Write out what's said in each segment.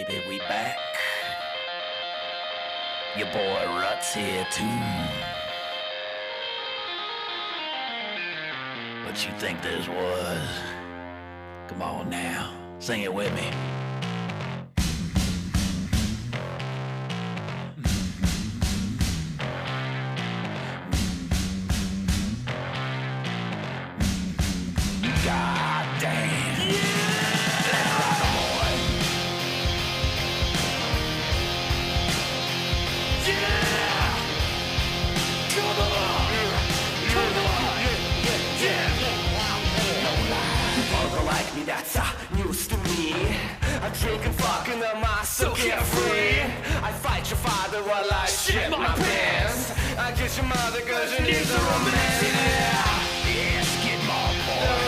baby, we back. Your boy Rut's here too. What you think this was? Come on now, sing it with me. God damn. Let's rock 'em, boy. Yeah! Come on! Come on! Yeah! No lie. People like me, that's news to me. I drink and fuck and I'm so carefree. I fight your father while I shit my pants. I kiss your mother cause she needs a romance. Yeah! Yes, get more boy.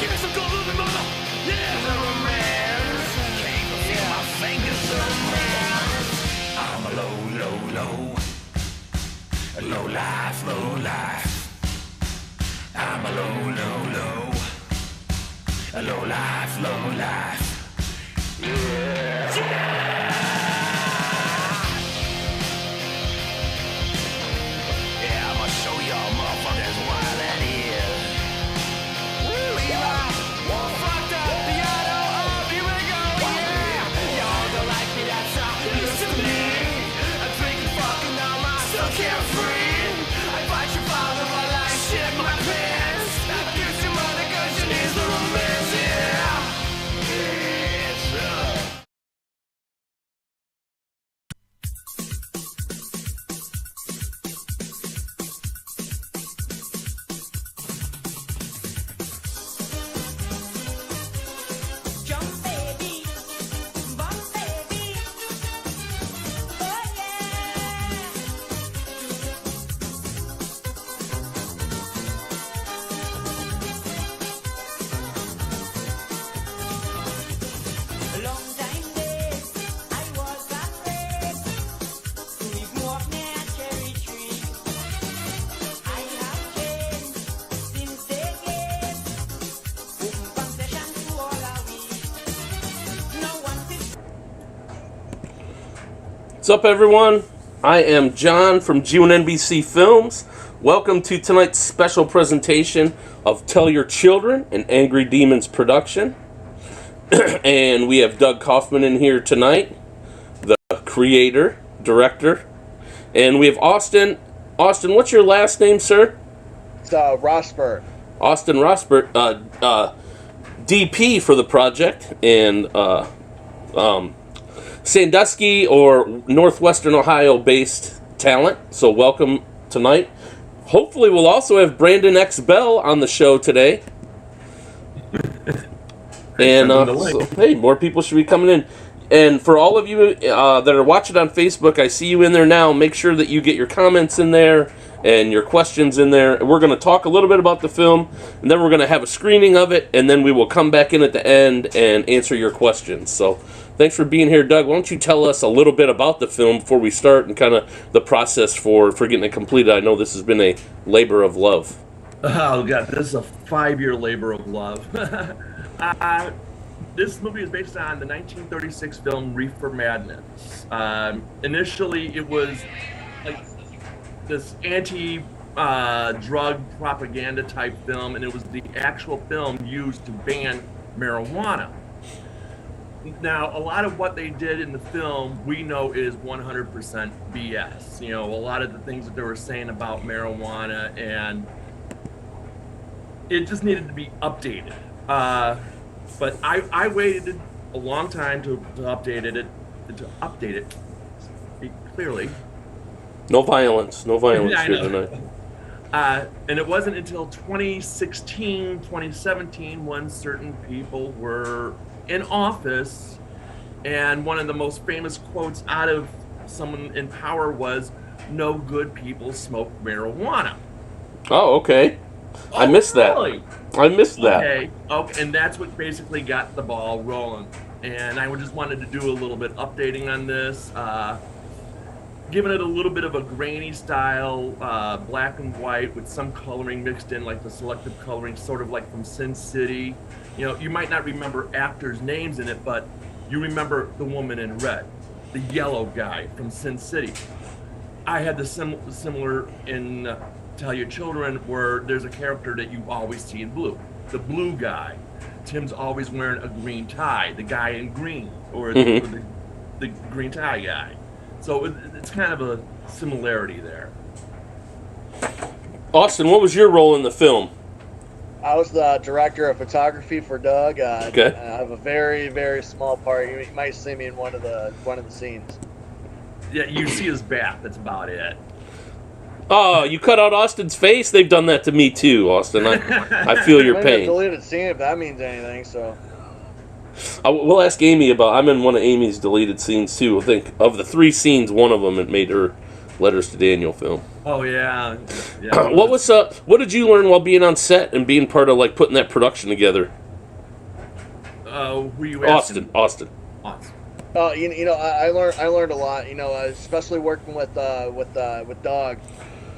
Give me some gold moving, mama! Yeah! The romance. Can't even feel my fingers. The romance. I'm a low life, low life. I'm a low life, low life. Yeah! Yeah! Yeah, I'ma show y'all motherfuckers why that is. What's up, everyone? I am John from G1NBC Films. Welcome to tonight's special presentation of Tell Your Children, an Angry Demons production. And we have Doug Kaufman in here tonight, the creator, director. And we have Austin. Austin, what's your last name, sir? It's Rosberg. Austin Rosberg, DP for the project, and Sandusky or Northwestern Ohio based talent, so welcome tonight. Hopefully we'll also have Brandon X Bell on the show today. And so, hey, more people should be coming in. And for all of you that are watching on Facebook, I see you in there now. Make sure that you get your comments in there and your questions in there. And we're going to talk a little bit about the film, and then we're going to have a screening of it, and then we will come back in at the end and answer your questions. So thanks for being here, Doug. Why don't you tell us a little bit about the film before we start and kind of the process for getting it completed? I know this has been a labor of love. Oh, God, this is a 5-year labor of love. This movie is based on the 1936 film Reefer Madness. Initially, it was like this anti-drug propaganda type film, and it was the actual film used to ban marijuana. Now, a lot of what they did in the film, we know is 100% BS. You know, a lot of the things that they were saying about marijuana, and it just needed to be updated. But I waited a long time to update it clearly. No violence Yeah, here tonight. And it wasn't until 2016, 2017 when certain people were in office, and one of the most famous quotes out of someone in power was, "No good people smoke marijuana." Oh, okay. I missed really? that. I missed that. Okay, and that's what basically got the ball rolling. And I just wanted to do a little bit updating on this. giving it a little bit of a grainy style, black and white with some coloring mixed in, like the selective coloring, sort of like from Sin City. You know, you might not remember actors' names in it, but you remember the woman in red, the yellow guy from Sin City. I had the similar in Tell Your Children, where there's a character that you always see in blue, the blue guy. Tim's always wearing a green tie, the guy in green, or the green tie guy. So it's kind of a similarity there. Austin, what was your role in the film? I was the director of photography for Doug. Okay. I have a very, very small part. You might see me in one of the scenes. Yeah, you see his back. That's about it. Oh, you cut out Austin's face? They've done that to me too, Austin. I feel your Maybe a pain. deleted scene if that means anything. So. We'll ask Amy about. I'm in one of Amy's deleted scenes too. I think of the 3 scenes, one of them it made her Letters to Daniel film. Oh yeah. What did you learn while being on set and being part of like putting that production together? Who you asking? Austin. You know, I learned a lot. You know, especially working with Doug.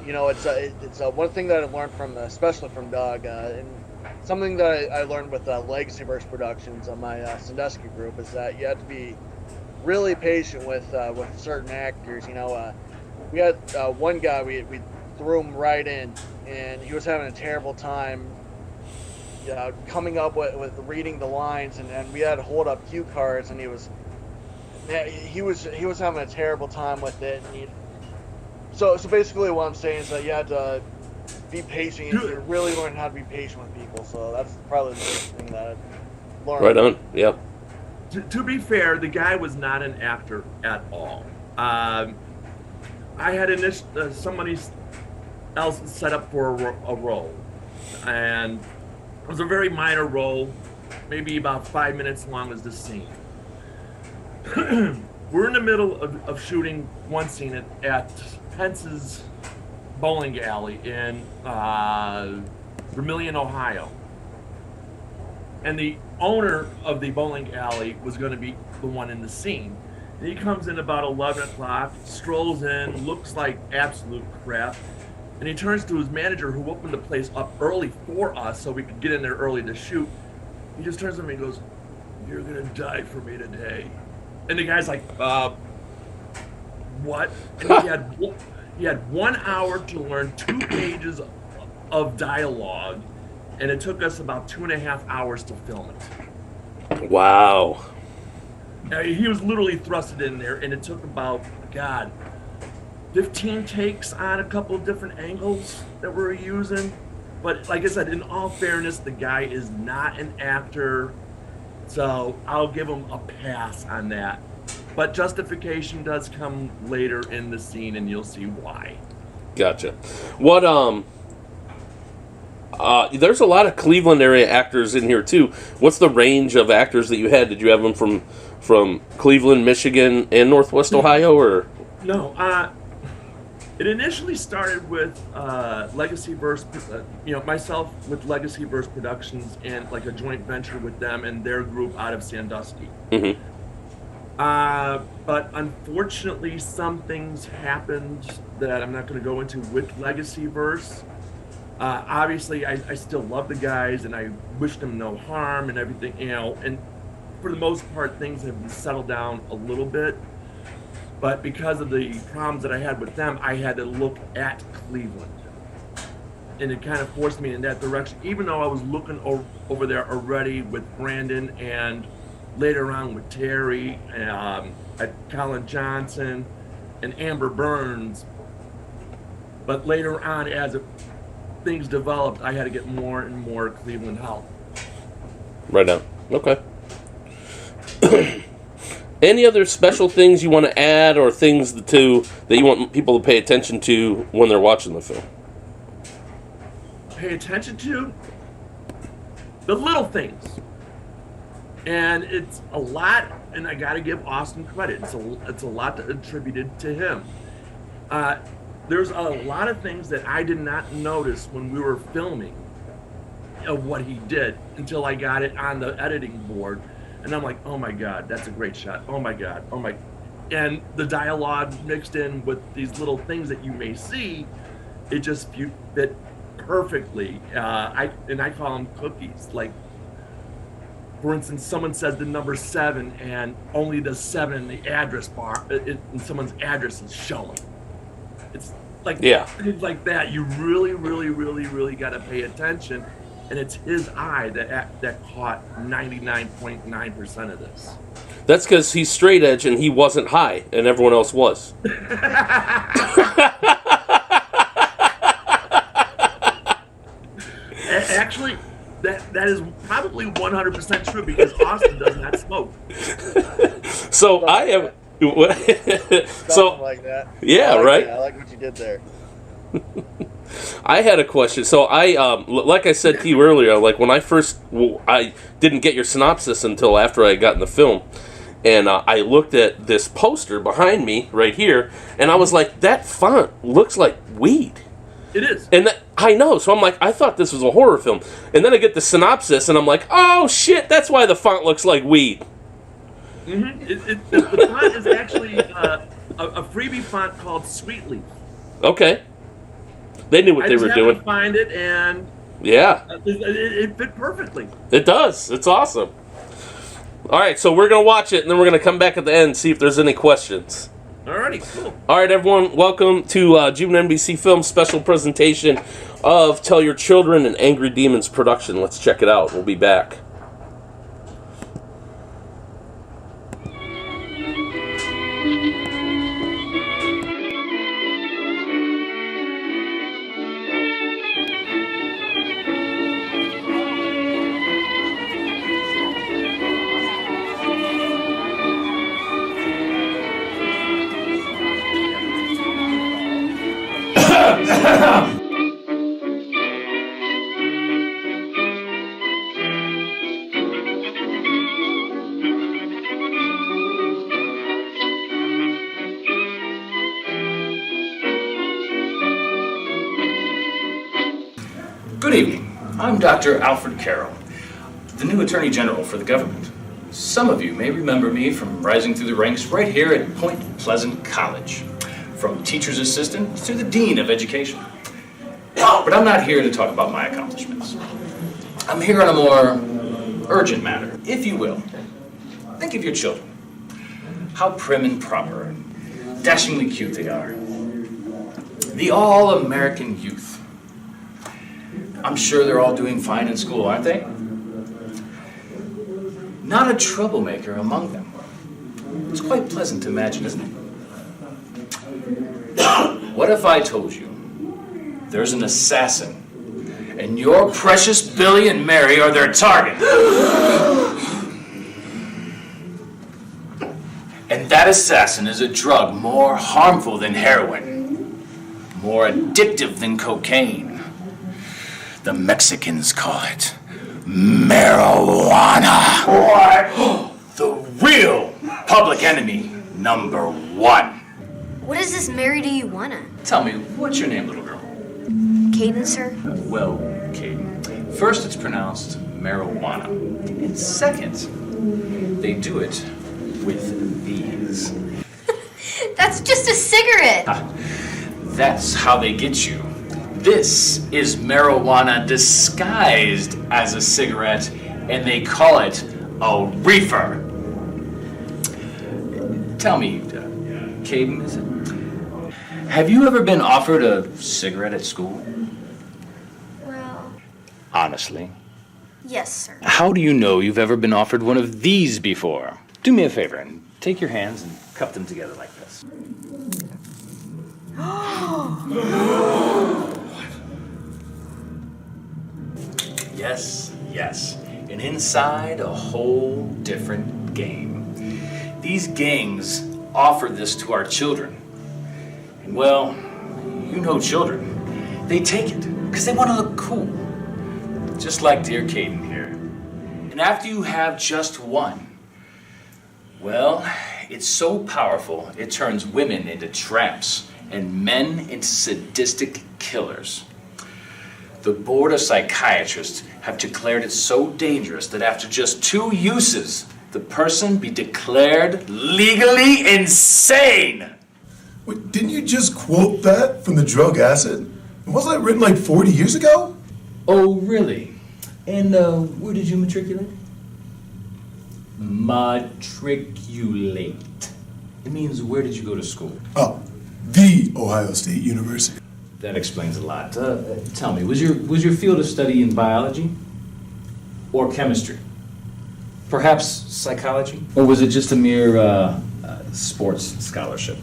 You know, it's one thing that I learned especially from Doug, and something that I learned with Legacyverse Productions on my Sandusky group is that you have to be really patient with certain actors. You know, we had one guy we threw him right in, and he was having a terrible time coming up with reading the lines, and we had to hold up cue cards, and he was having a terrible time with it. And so basically what I'm saying is that you have to be patient. You really learn how to be patient with people. So that's probably the biggest thing that I learned. Right on. Yep. To be fair, the guy was not an actor at all. I had somebody else set up for a role, and it was a very minor role, maybe about 5 minutes long as the scene. We're in the middle of shooting one scene at Pence's bowling alley in Vermilion, Ohio. And the owner of the bowling alley was going to be the one in the scene. And he comes in about 11 o'clock, strolls in, looks like absolute crap. And he turns to his manager, who opened the place up early for us so we could get in there early to shoot. He just turns to me and goes, "You're going to die for me today." And the guy's like, what? And he had 1 hour to learn 2 pages of dialogue, and it took us about 2.5 hours to film it. Wow. He was literally thrusted in there, and it took about, 15 takes on a couple of different angles that we're using. But like I said, in all fairness, the guy is not an actor, so I'll give him a pass on that. But justification does come later in the scene, and you'll see why. Gotcha. What there's a lot of Cleveland area actors in here too. What's the range of actors that you had? Did you have them from Cleveland, Michigan, and Northwest Ohio, or? No, it initially started with Legacyverse, myself with Legacyverse Productions and like a joint venture with them and their group out of Sandusky. Mm-hmm. But unfortunately, some things happened that I'm not going to go into with Legacyverse. Obviously, I still love the guys and I wish them no harm and everything, and for the most part, things have settled down a little bit. But because of the problems that I had with them, I had to look at Cleveland. And it kind of forced me in that direction, even though I was looking over there already with Brandon and later on with Terry, at Colin Johnson and Amber Burns. But later on, as things developed, I had to get more and more Cleveland help. Right now. Okay. Any other special things you want to add, or things that you want people to pay attention to when they're watching the film? Pay attention to the little things. And it's a lot, and I got to give Austin credit. It's a lot attributed to him. There's a lot of things that I did not notice when we were filming of what he did until I got it on the editing board. And I'm like, oh my God, that's a great shot. Oh my God, and the dialogue mixed in with these little things that you may see, it just fit perfectly. I call them cookies. Like, for instance, someone says the number 7, and only the 7 in the address bar, in someone's address is showing. It's like things like that. You really, really, really, really got to pay attention, and it's his eye that caught 99.9% of this. That's because he's straight edge and he wasn't high, and everyone else was. Actually, that is probably 100% true because Austin does not smoke. So I am. Something like that. Yeah, right. I like what you did there. I had a question. So like I said to you earlier, like when I didn't get your synopsis until after I got in the film, and I looked at this poster behind me right here, and I was like, that font looks like weed. It is. And I know, so I'm like, I thought this was a horror film. And then I get the synopsis, and I'm like, oh shit, that's why the font looks like weed. Mm-hmm. The font is actually a freebie font called Sweetleaf. Okay. They knew what they were doing. I just happened to find it, and yeah, it fit perfectly. It does. It's awesome. All right, so we're going to watch it, and then we're going to come back at the end and see if there's any questions. Alrighty, cool. All right, everyone, welcome to G1NBC Film special presentation of Tell Your Children and Angry Demons production. Let's check it out. We'll be back. Good evening. I'm Dr. Alfred Carroll, the new Attorney General for the government. Some of you may remember me from rising through the ranks right here at Point Pleasant College, from teacher's assistant to the Dean of Education. But I'm not here to talk about my accomplishments. I'm here on a more urgent matter, if you will. Think of your children. How prim and proper and dashingly cute they are. The all-American youth. I'm sure they're all doing fine in school, aren't they? Not a troublemaker among them. It's quite pleasant to imagine, isn't it? What if I told you there's an assassin, and your precious Billy and Mary are their target? And that assassin is a drug more harmful than heroin, more addictive than cocaine. The Mexicans call it marijuana. What? The real public enemy #1. What is this Mary do you wanna? Tell me, what's your name, little girl? Caden, sir? Well, Caden, first it's pronounced marijuana. And second, they do it with these. That's just a cigarette. That's how they get you. This is marijuana disguised as a cigarette, and they call it a reefer. Tell me, Caden, is it? Have you ever been offered a cigarette at school? Well, Honestly. yes, sir. How do you know you've ever been offered one of these before? Do me a favor and take your hands and cup them together like this. Yes, yes. And inside, a whole different game. These gangs offer this to our children. And well, you know children. They take it because they want to look cool. Just like dear Caden here. And after you have just one, well, it's so powerful it turns women into tramps and men into sadistic killers. The board of psychiatrists have declared it so dangerous that after just 2 uses, the person be declared legally insane. Wait, didn't you just quote that from the drug acid? Wasn't that written like 40 years ago? Oh, really? And where did you matriculate? Matriculate. It means where did you go to school? Oh, the Ohio State University. That explains a lot. Tell me, was your field of study in biology? Or chemistry? Perhaps psychology? Or was it just a mere sports scholarship?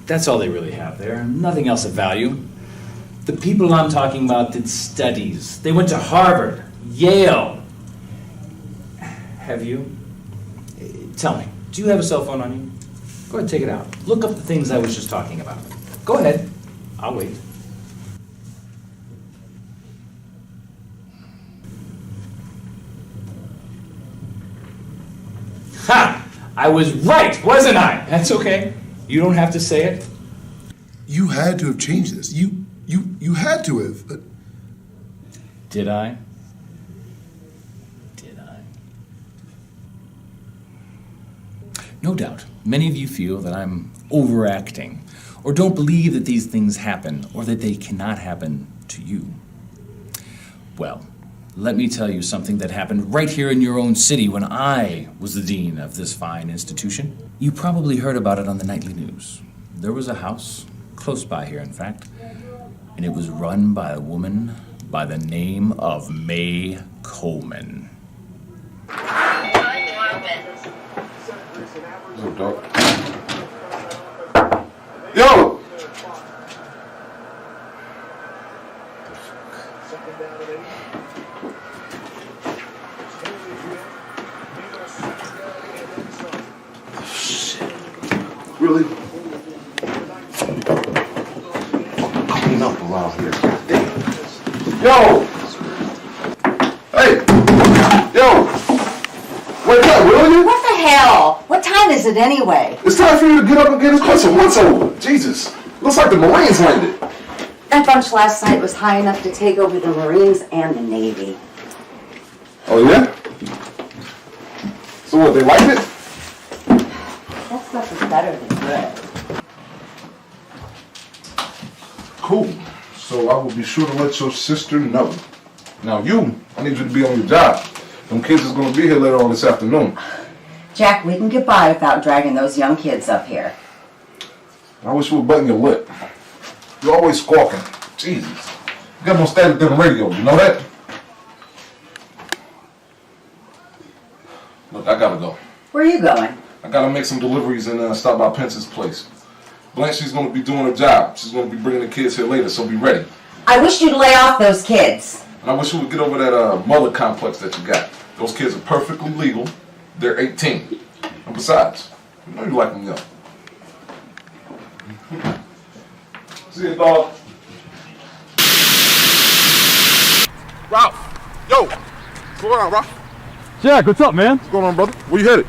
That's all they really have there. Nothing else of value. The people I'm talking about did studies. They went to Harvard, Yale. Have you? Tell me, do you have a cell phone on you? Go ahead, take it out. Look up the things I was just talking about. Go ahead. I'll wait. Ha! I was right, wasn't I? That's okay. You don't have to say it. You had to have changed this. You had to have. Did I? Did I? No doubt, many of you feel that I'm overacting, or don't believe that these things happen, or that they cannot happen to you. Well, let me tell you something that happened right here in your own city when I was the dean of this fine institution. You probably heard about it on the nightly news. There was a house, close by here in fact, and it was run by a woman by the name of May Coleman. Yo! Really? Clean up around here. Yo! Hey! Yo! Wake up, will you? What the hell? What time is it anyway? It's time for you to get up and get this question once over. Jesus. Looks like the Marines landed. That bunch last night was high enough to take over the Marines and the Navy. Oh, yeah? So what, they liked it? That stuff is better than good. Cool. So I will be sure to let your sister know. Now you, I need you to be on your job. Them kids is going to be here later on this afternoon. Jack, we can get by without dragging those young kids up here. I wish you would button your lip. You're always squawking. Jesus. You got more static than the radio, you know that? Look, I gotta go. Where are you going? I gotta make some deliveries and stop by Pence's place. Blanche's gonna be doing her job. She's gonna be bringing the kids here later, so be ready. I wish you'd lay off those kids. And I wish you would get over that mother complex that you got. Those kids are perfectly legal. They're 18. And besides, you know you like them young. See you, dog. Ralph! Yo! What's going on, Ralph? Jack, what's up, man? What's going on, brother? Where you headed?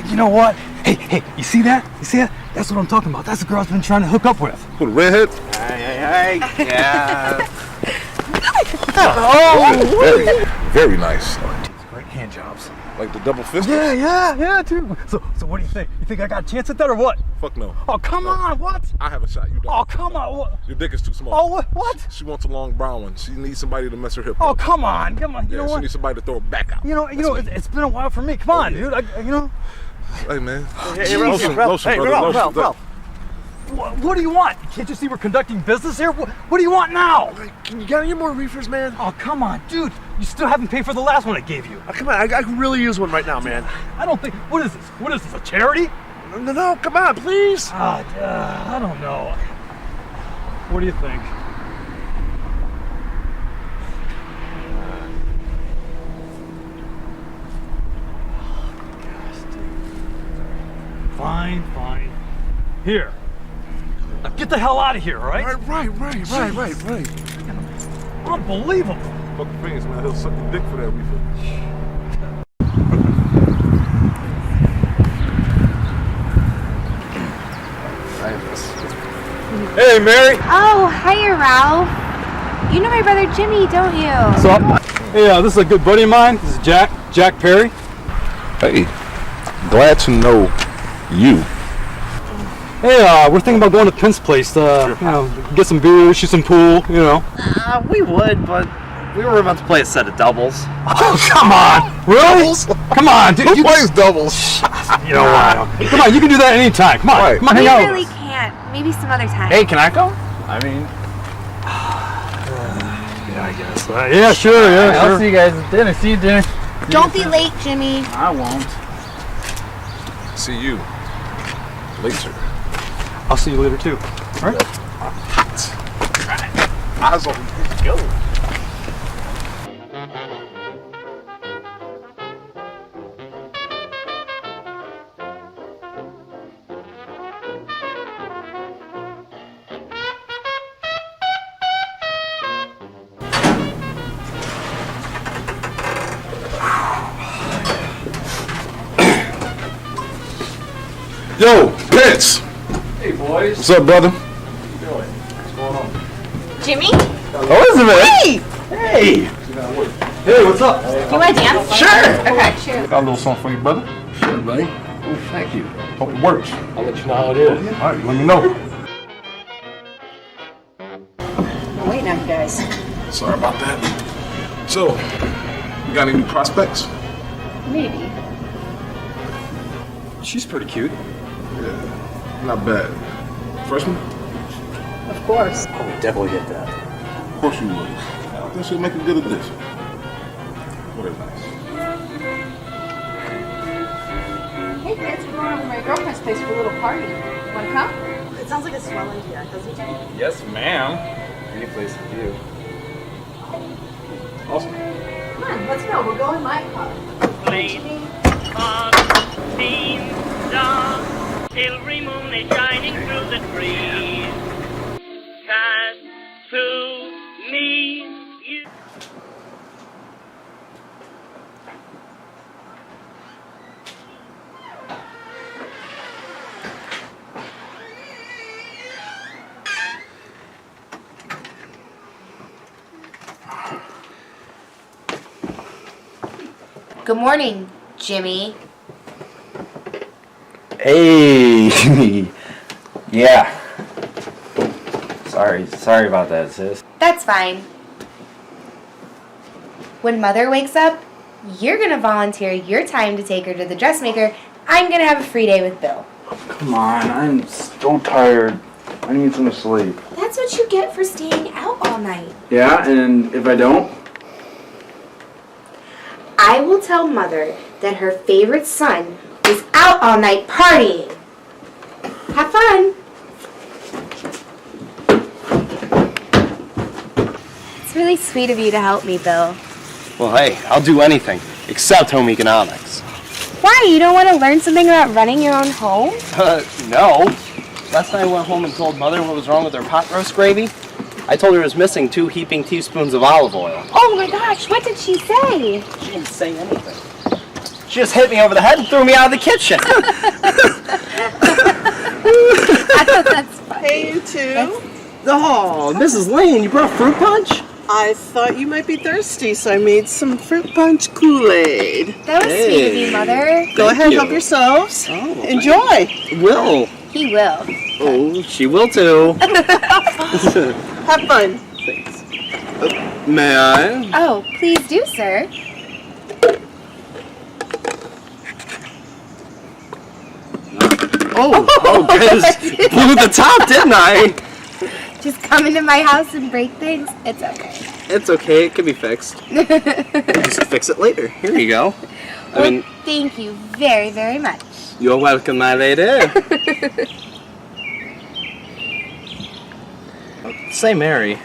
You know what? Hey, you see that? You see that? That's what I'm talking about. That's the girl I've been trying to hook up with. Who, the redhead? Hey. Yeah. Oh, very nice. Great hand jobs. Like the double fist? Yeah, too. So what do you think? You think I got a chance at that or what? Fuck no. Oh, come on, what? I have a shot. You don't. Oh, come on, what? Your dick is too small. Oh, what? She wants a long brown one. She needs somebody to mess her hip. Oh, come on. You know She what? needs somebody to throw it back out. You know, it's been a while for me. Come on, dude. Hey, man. Hey, Lotion, Ralph. brother. Ralph. What do you want? Can't you see we're conducting business here? What do you want now? Can you get any more reefers, man? Oh, come on, dude. You still haven't paid for the last one I gave you. Oh, come on, I could really use one right now, man. I don't think... What is this? What is this, a charity? No, come on, please. I don't know. What do you think? Fine. Here. Now get the hell out of here, all right? Right. Unbelievable. Fuck the fingers, man. He'll suck your dick for that reefer. Hey, Mary. Oh, hiya, Ralph. You know my brother Jimmy, don't you? What's up? Hey, this is a good buddy of mine. This is Jack Perry. Hey, glad to know you. Hey, we're thinking about going to Penn's place. You know, get some beer, shoot some pool. You know. We would, but we were about to play a set of doubles. Oh, come on! Really? Doubles? Come on, dude. Who plays doubles? You know what? Come on, you can do that anytime. Come on, Right. come on, We hang out. really can't. Maybe some other time. Hey, can I go? I mean, Yeah, I guess. Yeah, sure, yeah, I'll sure. see you guys at dinner. See you at dinner. Don't be late, Jimmy. I won't. See you later. I'll see you later too. All right. Hot. Eyes on you. Go. Yo, Pence. Hey, boys. What's up, brother? Jimmy? Elizabeth. Hey! Hey. Hey, what's up? Do you want to dance? Sure. Okay, sure. Got a little something for you, brother. Sure, buddy. Oh, thank you. Hope it works. I'll let you know how it is. All right, let me know. I'm waiting on you guys. Sorry about that. So, you got any new prospects? Maybe. She's pretty cute. Yeah, not bad. Freshman? Of course. I would definitely get that. Of course you would. I think she'll make a good addition. Very nice. Hey, kids, we're going over to my girlfriend's place for a little party. Want to come? It sounds like a swell idea, doesn't it? Yes, ma'am. Any place with you. Awesome. Come on, let's go. We'll go in my car. Every moon is shining through the trees. Cast to me, you. Good morning, Jimmy. Hey. Yeah. Sorry about that, sis. That's fine. When Mother wakes up, you're going to volunteer your time to take her to the dressmaker. I'm going to have a free day with Bill. Come on, I'm so tired. I need some sleep. That's what you get for staying out all night. Yeah, and if I don't? I will tell Mother that her favorite son is out all night partying. Have fun. It's really sweet of you to help me, Bill. Well, hey, I'll do anything except home economics. Why? You don't want to learn something about running your own home? No. Last night I went home and told Mother what was wrong with her pot roast gravy. I told her it was missing 2 heaping teaspoons of olive oil. Oh my gosh, what did she say? She didn't say anything. She just hit me over the head and threw me out of the kitchen. That's funny. Hey, you two. Oh, Mrs. Lane, you brought fruit punch? I thought you might be thirsty, so I made some fruit punch Kool-Aid. That was sweet of you, Mother. Go ahead, help yourselves. Oh, enjoy. Will. He will. Oh, she will too. Have fun. Thanks. May I? Oh, please do, sir. Oh, goodness. Blew the top, didn't I? Just come into my house and break things. It's okay. It's okay, it can be fixed. Just fix it later. Here you go. Well, thank you very, very much. You're welcome, my lady. Say, Mary,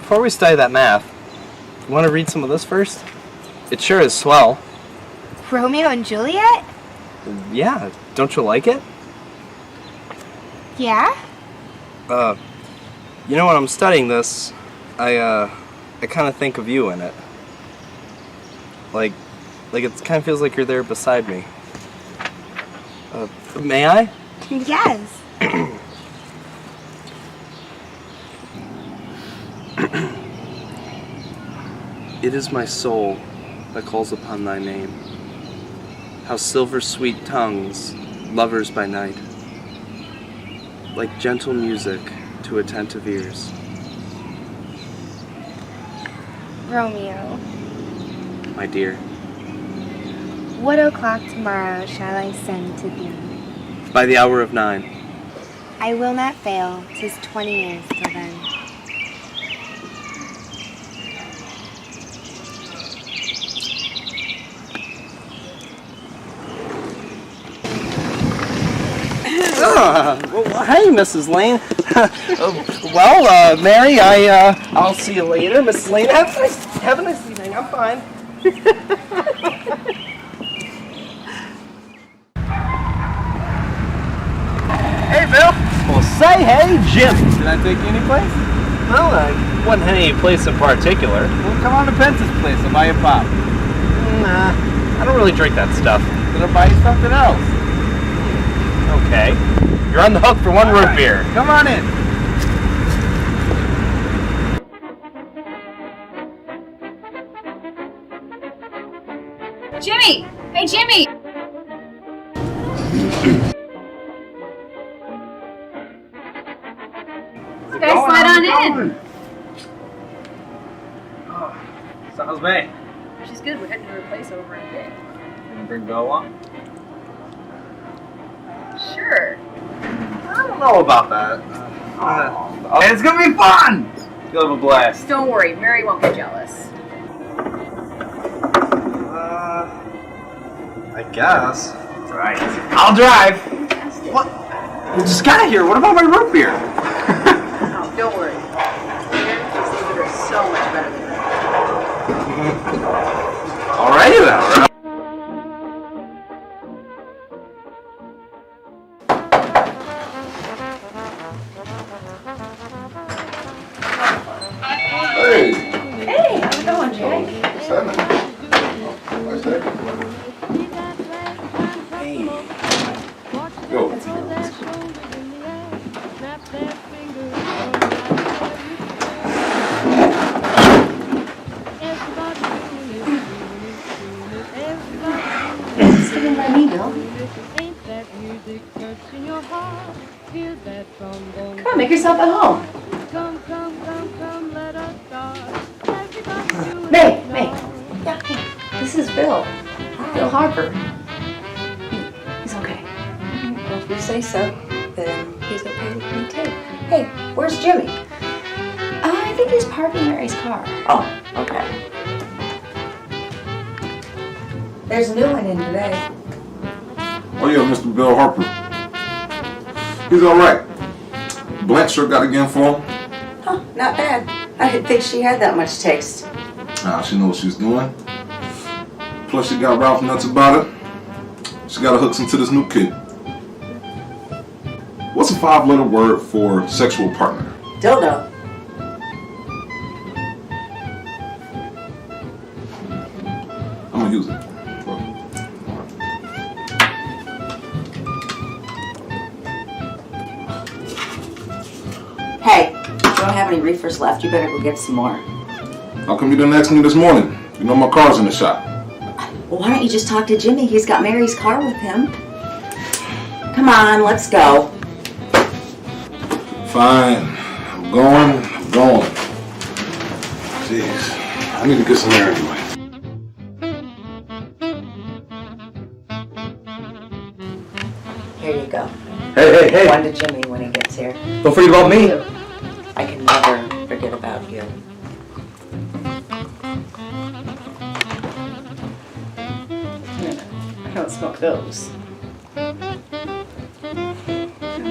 before we study that math, you want to read some of this first? It sure is swell. Romeo and Juliet? Yeah, don't you like it? Yeah? You know, when I'm studying this, I kind of think of you in it. Like it kind of feels like you're there beside me. May I? Yes. It is my soul that calls upon thy name. how silver sweet tongues, lovers by night, like gentle music to attentive ears. Romeo, My dear, what o'clock tomorrow shall I send to thee? by the hour of 9. I will not fail, 'tis 20 years till then. Well, hey, Mrs. Lane. Mary, I'll see you later. Mrs. Lane, have a nice evening. I'm fine. Hey, Bill. Well, say hey, Jim. Did I take you any place? Well, I wasn't any place in particular. Well, come on to Pence's place. I'll buy you a pop. Nah, I don't really drink that stuff. Then I'll buy you something else. Okay. You're on the hook for one root beer. Come on in. Jimmy! Hey, Jimmy! Guys, slide on in. So how's May? She's good. We're heading to her place over in a bit. Gonna bring Bill along? Sure. I don't know about that. It's gonna be fun! You'll have a blast. Don't worry, Mary won't get jealous. I guess. Right. I'll drive. What? We just got here. What about my root beer? Oh, don't worry. These things are so much better than that. Alrighty then. Hey. Hey, how's it going, Jake? What's happening? What's happening? Hey. Yo. Sitting by me, Bill. Come on, make yourself at home. May. Yeah, hey, this is Bill. Bill Harper. He's okay. Well, if you say so, then he's okay with me too. Hey, where's Jimmy? I think he's parking Mary's car. Oh, okay. There's a new one in today. Oh yeah, Mr. Bill Harper. He's all right. Blanche sure got again for him. Huh, not bad. I didn't think she had that much taste. She knows what she's doing. Plus she got Ralph nuts about it. She got her hooks into this new kid. What's a 5-letter word for sexual partner? Dildo. I'm gonna use it. Hey, if you don't have any reefers left, you better go get some more. How come you didn't ask me this morning? You know my car's in the shop. Well, why don't you just talk to Jimmy? He's got Mary's car with him. Come on, let's go. Fine. I'm going. Jeez. I need to get some air anyway. Here you go. Hey. One to Jimmy when he gets here. Don't forget about me. I can never forget about you. I don't smoke those.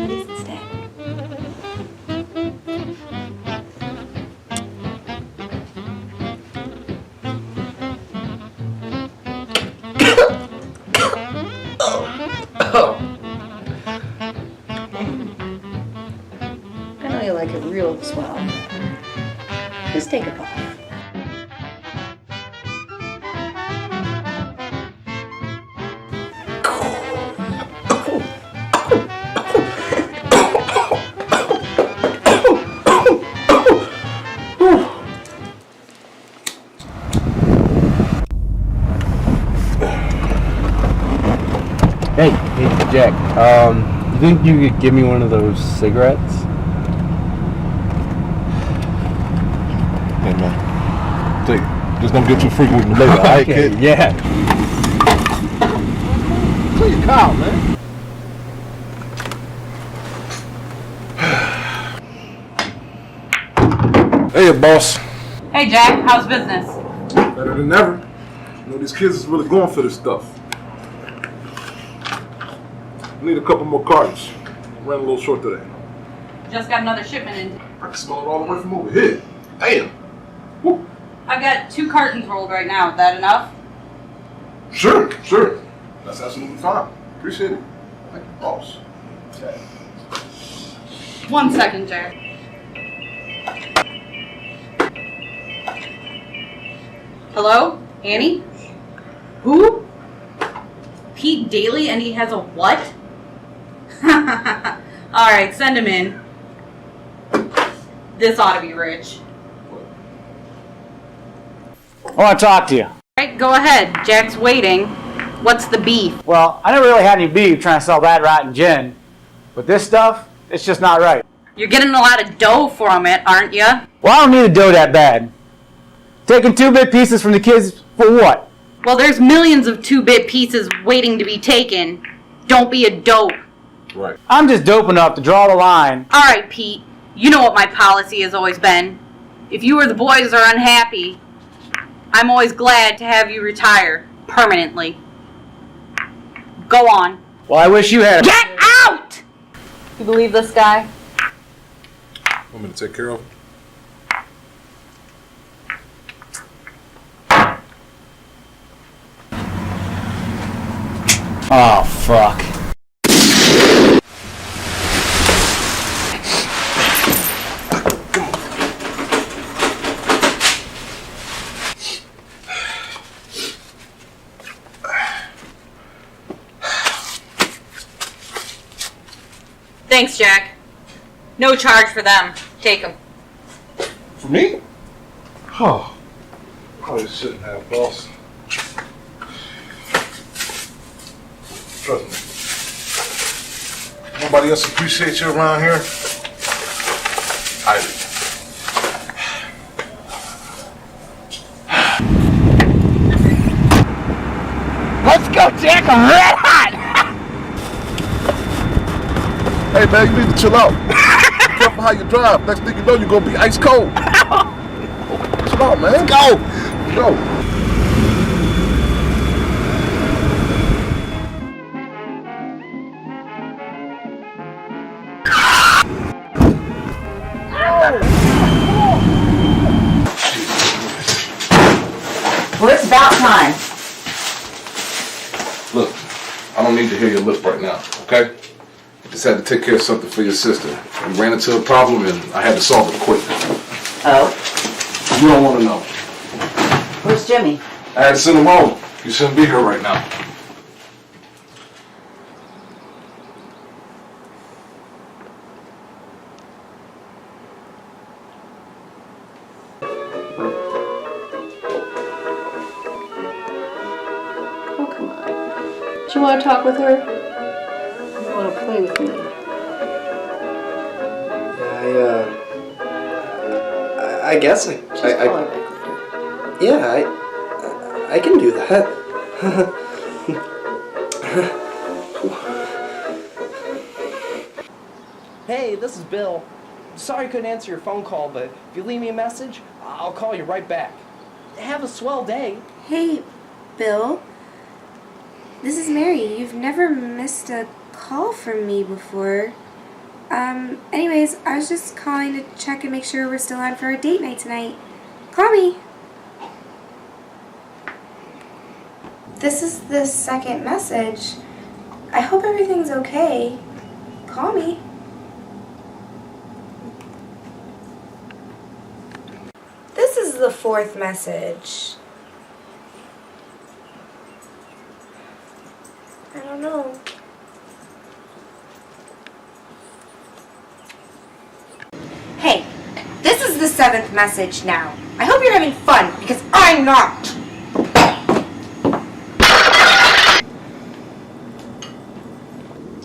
These instead. I know you like it real swell. Just take a puff. Hey, Jack. You think you could give me one of those cigarettes? Hey, man. Take it. Just don't get too frequent with me later, alright, kid? Yeah. Clear your cow, man. Hey, boss. Hey, Jack. How's business? Better than ever. You know, these kids is really going for this stuff. I need a couple more cartons. Ran a little short today. Just got another shipment in. I can smell it all the way from over here. Damn. Woo. I've got 2 cartons rolled right now. Is that enough? Sure. That's absolutely fine. Appreciate it. Thank you, boss. Okay. 1 second, Jack. Hello? Annie? Who? Pete Daly, and he has a what? Alright, send him in. This ought to be rich. I want to talk to you. Alright, go ahead. Jack's waiting. What's the beef? Well, I never really had any beef trying to sell that rotten gin. But this stuff, it's just not right. You're getting a lot of dough from it, aren't you? Well, I don't need the dough that bad. Taking 2-bit pieces from the kids for what? Well, there's millions of 2-bit pieces waiting to be taken. Don't be a dope. Right. I'm just dope enough to draw the line. Alright, Pete. You know what my policy has always been. If you or the boys are unhappy, I'm always glad to have you retire permanently. Go on. Well, I wish you had. Get out! You believe this guy? Want me to take care of him? Oh, fuck. Thanks, Jack. No charge for them. Take them. For me? Oh. Probably shouldn't have, boss. Trust me. Nobody else appreciates you around here. I do. Let's go, Jack. I'm red hot. Hey, man, you need to chill out. Be careful how you drive. Next thing you know, you're going to be ice cold. Chill out, man. Go. Go. Well, it's about time. Look, I don't need to hear your lip right now, okay? Just had to take care of something for your sister. We ran into a problem and I had to solve it quick. Oh? You don't want to know. Where's Jimmy? I had to send him home. You shouldn't be here right now. Oh, come on. Do you want to talk with her? You want to play with me? I guess I Just call her back later. yeah, I can do that. Hey, this is Bill. Sorry I couldn't answer your phone call, but if you leave me a message, I'll call you right back. Have a swell day. Hey, Bill. This is Mary. You've never missed a call from me before. Anyways, I was just calling to check and make sure we're still on for our date night tonight. Call me. This is the second message. I hope everything's okay. Call me. This is the fourth message. I don't know. Hey, this is the seventh message now. I hope you're having fun, because I'm not.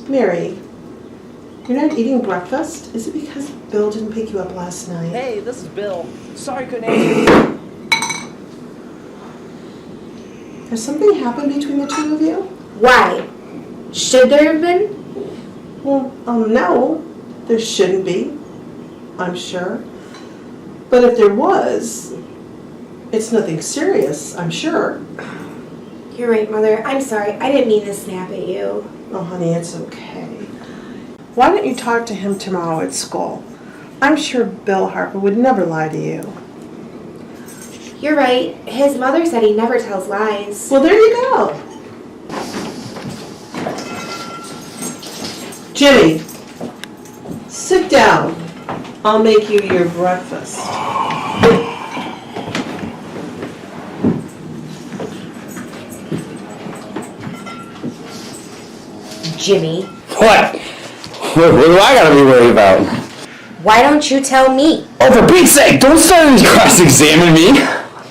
Mary, you're not eating breakfast? Is it because Bill didn't pick you up last night? Hey, this is Bill. Sorry I couldn't answer. Has something happened between the two of you? Why? Should there have been? Well, no, there shouldn't be, I'm sure. But if there was, it's nothing serious, I'm sure. You're right, Mother. I'm sorry. I didn't mean to snap at you. Oh, honey, it's okay. Why don't you talk to him tomorrow at school? I'm sure Bill Harper would never lie to you. You're right. His mother said he never tells lies. Well, there you go. Jimmy, sit down. I'll make you your breakfast. Jimmy, What? What do I gotta be worried about? why don't you tell me? Oh, for Pete's sake, don't start and cross-examine me.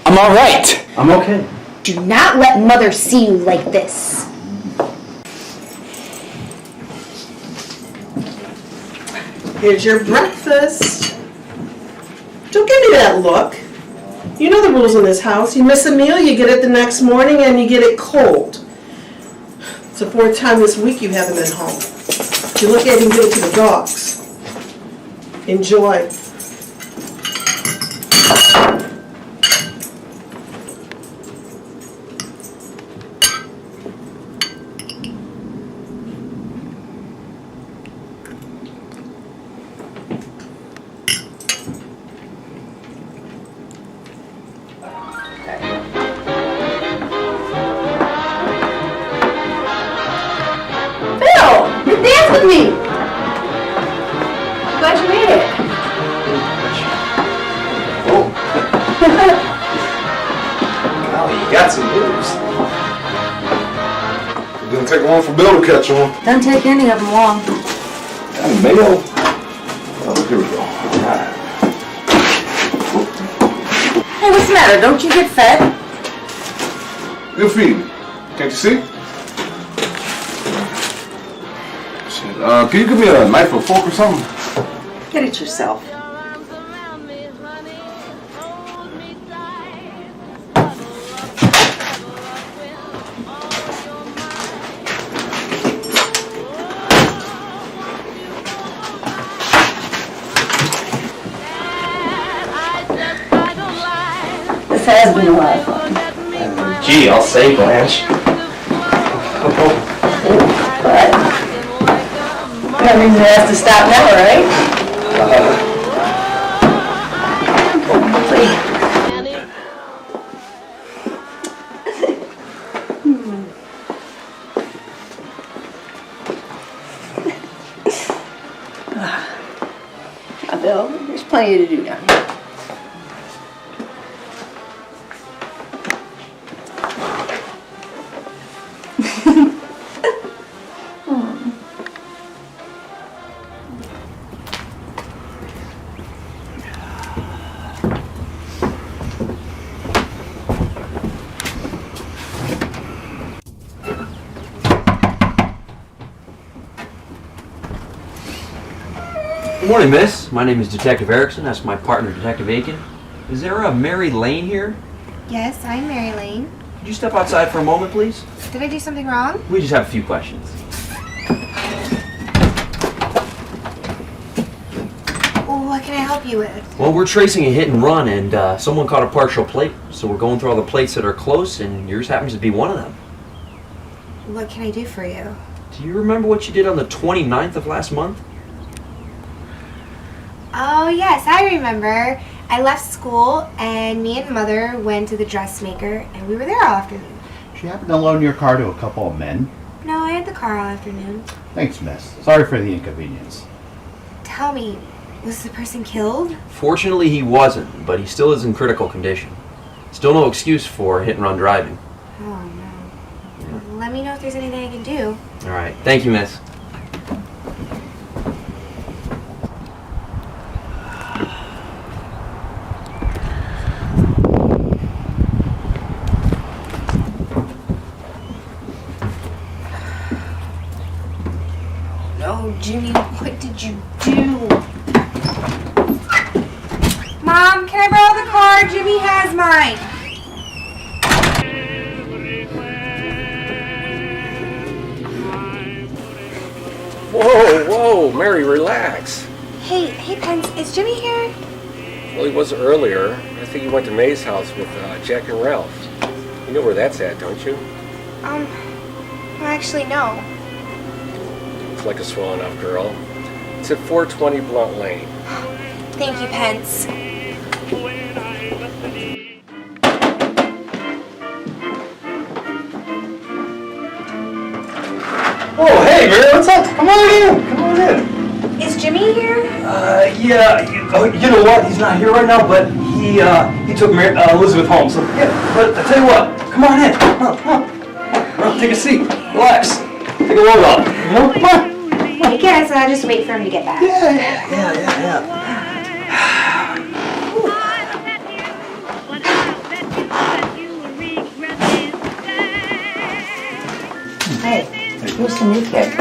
I'm alright. I'm okay. Do not let Mother see you like this. Here's your breakfast. Don't give me that look. You know the rules in this house. You miss a meal, you get it the next morning, and you get it cold. It's the fourth time this week you haven't been home. You look at it and give it to the dogs. Enjoy. Dance with me! Glad you made it. Oh. Golly, you got some moves. It didn't take long for Bill to catch on. Don't take any of them long. And mayo. Oh, here we go. Alright. Hey, what's the matter? Don't you get fed? You're feeding. Can't you see? Can you give me a knife or fork or something? Get it yourself. This has been a lot of fun. Gee, I'll say, Blanche. But no reason it has to stop now, right? Bill, there's plenty to do down here. Good morning, miss. My name is Detective Erickson. That's my partner, Detective Aiken. Is there a Mary Lane here? Yes, I'm Mary Lane. Could you step outside for a moment, please? Did I do something wrong? We just have a few questions. What can I help you with? Well, we're tracing a hit and run, and someone caught a partial plate, so we're going through all the plates that are close, and yours happens to be one of them. What can I do for you? Do you remember what you did on the 29th of last month? Oh, yes, I remember. I left school, and me and Mother went to the dressmaker, and we were there all afternoon. She happened to loan your car to a couple of men? No, I had the car all afternoon. Thanks, miss. Sorry for the inconvenience. Tell me, was the person killed? Fortunately, he wasn't, but he still is in critical condition. Still no excuse for hit-and-run driving. Oh, no. Let me know if there's anything I can do. All right. Thank you, miss. Oh, Jimmy, what did you do? Mom, can I borrow the car? Jimmy has mine. Whoa, Mary, relax. Hey, Pence, is Jimmy here? Well, he was earlier. I think he went to May's house with Jack and Ralph. You know where that's at, don't you? Well, actually, no. It's like a swell enough, girl. It's at 420 Blunt Lane. Thank you, Pence. Oh, hey, Mary, what's up? Come on in. Come on in. Is Jimmy here? Yeah. You know what? He's not here right now, but he took Elizabeth home. So yeah. But I tell you what, come on in. Come on. Take a seat. Relax. Take a load off. You know? Come on. I guess I'll just wait for him to get back. Yeah. Hey, who's the new kid?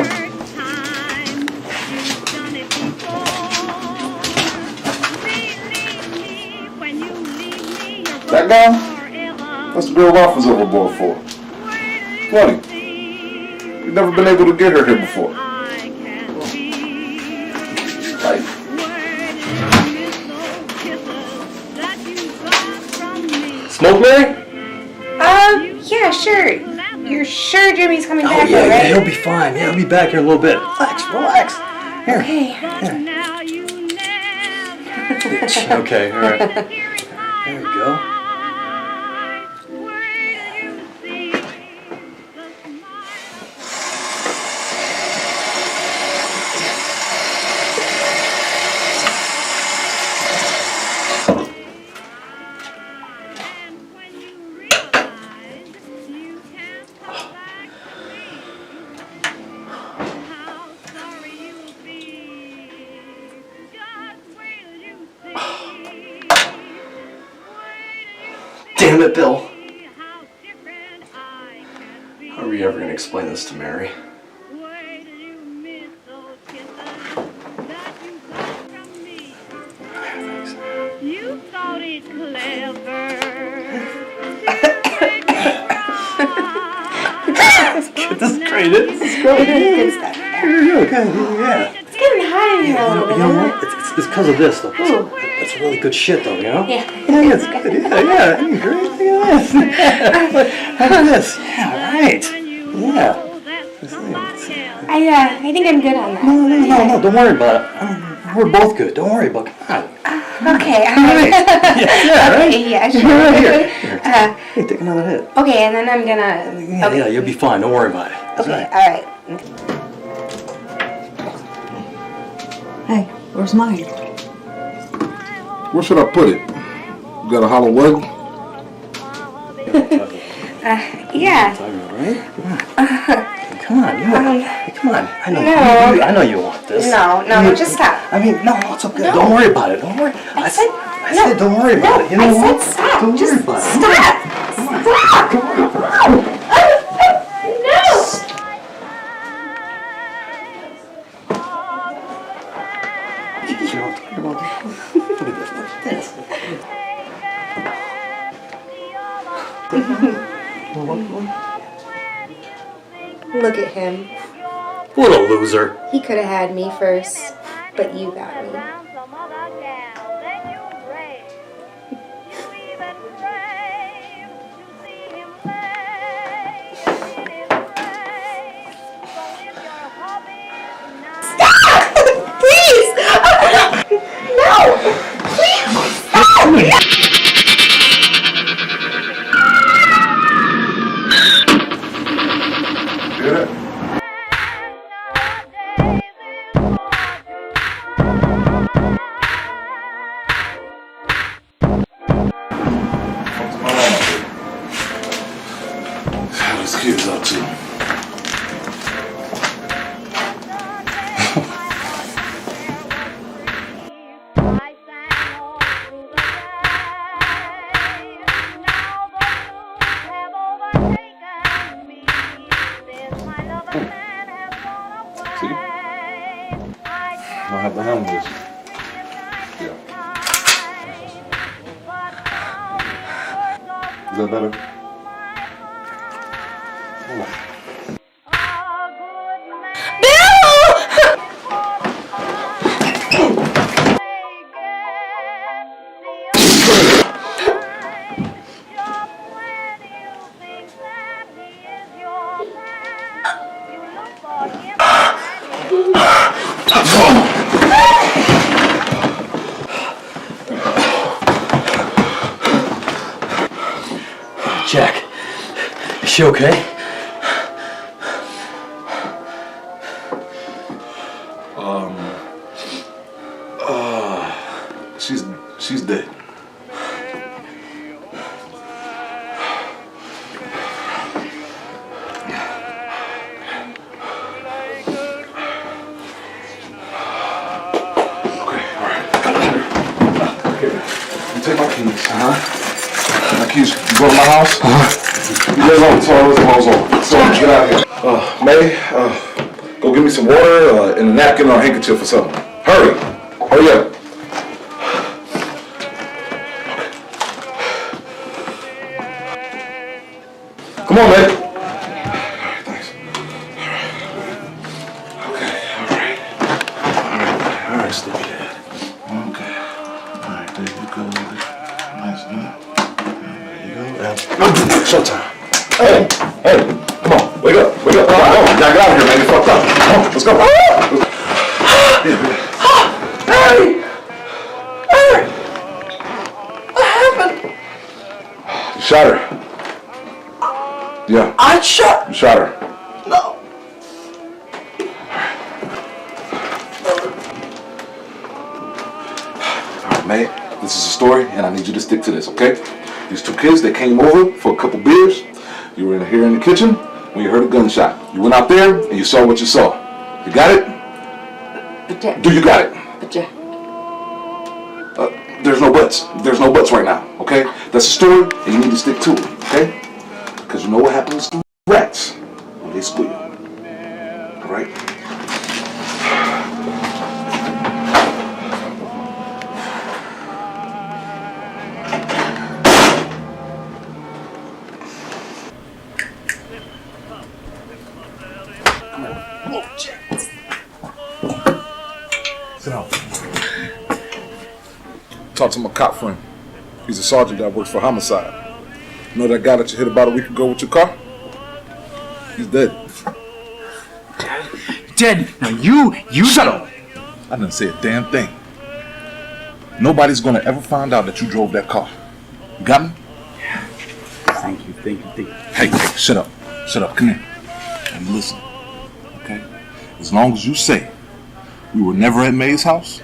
That guy? That's the girl Ralph was overboard for. Funny. We've never been able to get her here before. Right. Smoke, Mary? Yeah, sure. You're sure Jimmy's coming back, Yeah, right? he'll be fine. Yeah, he'll be back here in a little bit. Relax. Here. Okay. Okay, all right. There we go. Damn it, Bill. How are you ever going to explain this to Mary? You thought it clever. This is great. This is great. Good stuff. Okay, yeah. It's getting hot in here a little bit. You know what? It's because of this, though. It's really good shit, though, you know? Yeah. Yeah, it's good. Yeah. Great. Look at this. How about this? Yeah, right. Yeah. I think I'm good on that. No, don't worry about it. We're both good. Don't worry about it. Come on. Okay. Yeah, right? Okay, yeah, sure. Here. Hey, take another hit. Okay, and then I'm gonna... Yeah, you'll be fine. Don't worry about it. Okay, alright. Hey, where's mine? Where should I put it? You got a hollow leg? Yeah. Right? Come on, come on. I know you want this. No, just stop. I mean, no, it's okay. No. Don't worry about it. Don't worry. I said, don't worry about it. You know what? Stop. Don't Just worry about it. stop. Stop. No. You know what I'm talking about? Look at this. Look at him. What a loser. He could have had me first, but you got me. Stop! Please! No! Please! Stop! Yeah. These kids up too. See? I'll have to handle this. Yeah. Is that better? Hold on. Jack, is she okay? She's dead. Take my keys. My keys. You go to my house? You live on the toilet, the hall's over. So get out of here. May, go get me some water and a napkin or a handkerchief or something. Hurry. Hurry up. Come on, man. Thanks. Okay, all right, sleepy dad. Okay. All right, there you go. Nice, huh? There you go. Showtime. Hey, come on, wake up. Come on, now get out of here, man. You fucked up. Come on, let's go. Yeah, baby. Hey! Hey! What happened? You shot her. Yeah. I shot. You shot her. No. All right, man. This is a story, and I need you to stick to this, okay? These two kids, they came over for a couple beers. You were here in the kitchen when you heard a gunshot. You went out there, and you saw what you saw. You got it? But Jack. Do you got it? But Jack. There's no buts. There's no buts right now, okay? That's a story, and you need to stick to it, okay? Because you know what happens to rats when they squeal. All right? Sit down. Talk to my cop friend. He's a sergeant that works for homicide. You know that guy that you hit about a week ago with your car? He's dead. Dead? Now you shut up! I didn't say a damn thing. Nobody's gonna ever find out that you drove that car. You got me? Yeah. Thank you. Hey, shut up. Come here. And listen, okay? As long as you say we were never at May's house,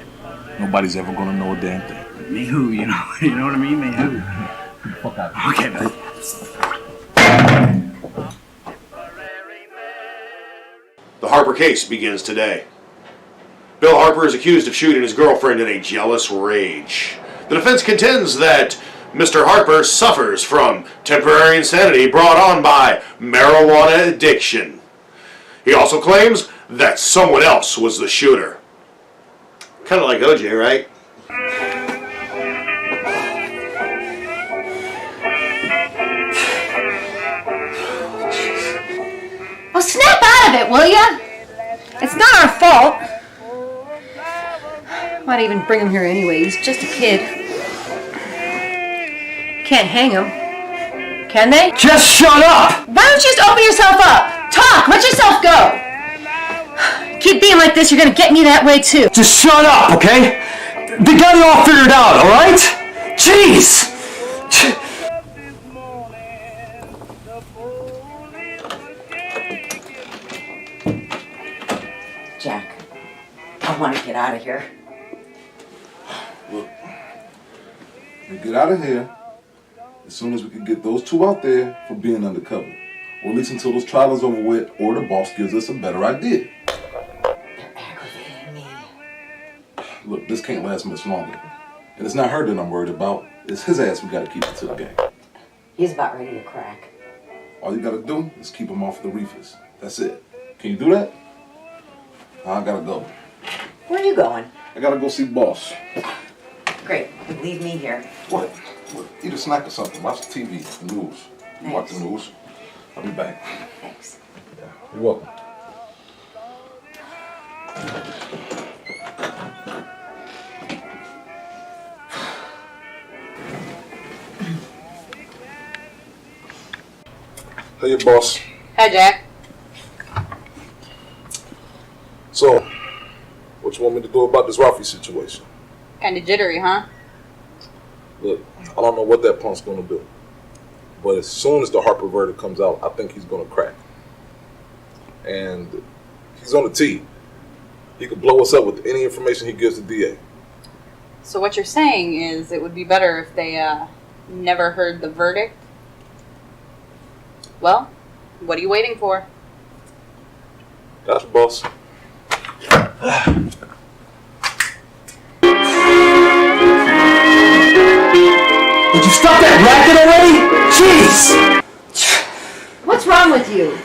nobody's ever gonna know a damn thing. Me who, you know what I mean? Me who? Fuck out. Okay, buddy. The Harper case begins today. Bill Harper is accused of shooting his girlfriend in a jealous rage. The defense contends that Mr. Harper suffers from temporary insanity brought on by marijuana addiction. He also claims that someone else was the shooter. Kind of like OJ, right? Well, snap out of it, will ya? It's not our fault. Why'd even bring him here anyway? He's just a kid. Can't hang him. Can they? Just shut up! Why don't you just open yourself up? Talk! Let yourself go! Keep being like this, you're gonna get me that way too. Just shut up, okay? They got it all figured out, alright? Jeez! Jack, I want to get out of here. Look, we get out of here as soon as we can get those two out there for being undercover. Or at least until this trial is over with or the boss gives us a better idea. They're aggravating me. Look, this can't last much longer. And it's not her that I'm worried about. It's his ass we gotta keep it to the game. He's about ready to crack. All you gotta do is keep him off the reefers. That's it. Can you do that? I gotta go. Where are you going? I gotta go see boss. Great. Leave me here. What? Eat a snack or something. Watch the TV, the news. You watch the news. I'll be back. Thanks. Yeah, you're welcome. Hey, boss. Hi, Jack. So, what you want me to do about this Ralphie situation? Kinda jittery, huh? Look, I don't know what that punk's gonna do. But as soon as the Harper verdict comes out, I think he's gonna crack. And he's on the tee. He could blow us up with any information he gives the DA. So what you're saying is it would be better if they, never heard the verdict? Well, what are you waiting for? Gotcha, boss. Would you stop that racket already? Jeez! What's wrong with you?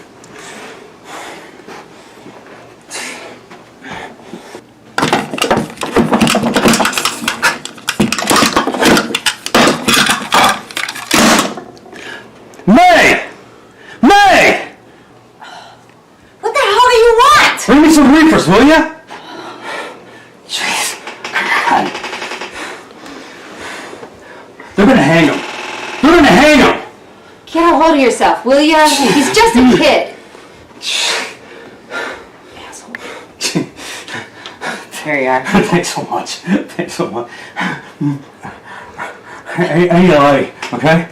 May! May! What the hell do you want? Bring me some reefers, will ya? Jeez. Come on. They're gonna hang him. They're gonna hang him! Get a hold of yourself, will ya? He's just a kid. There you are. Thanks so much. Thanks so much. I need a light, okay?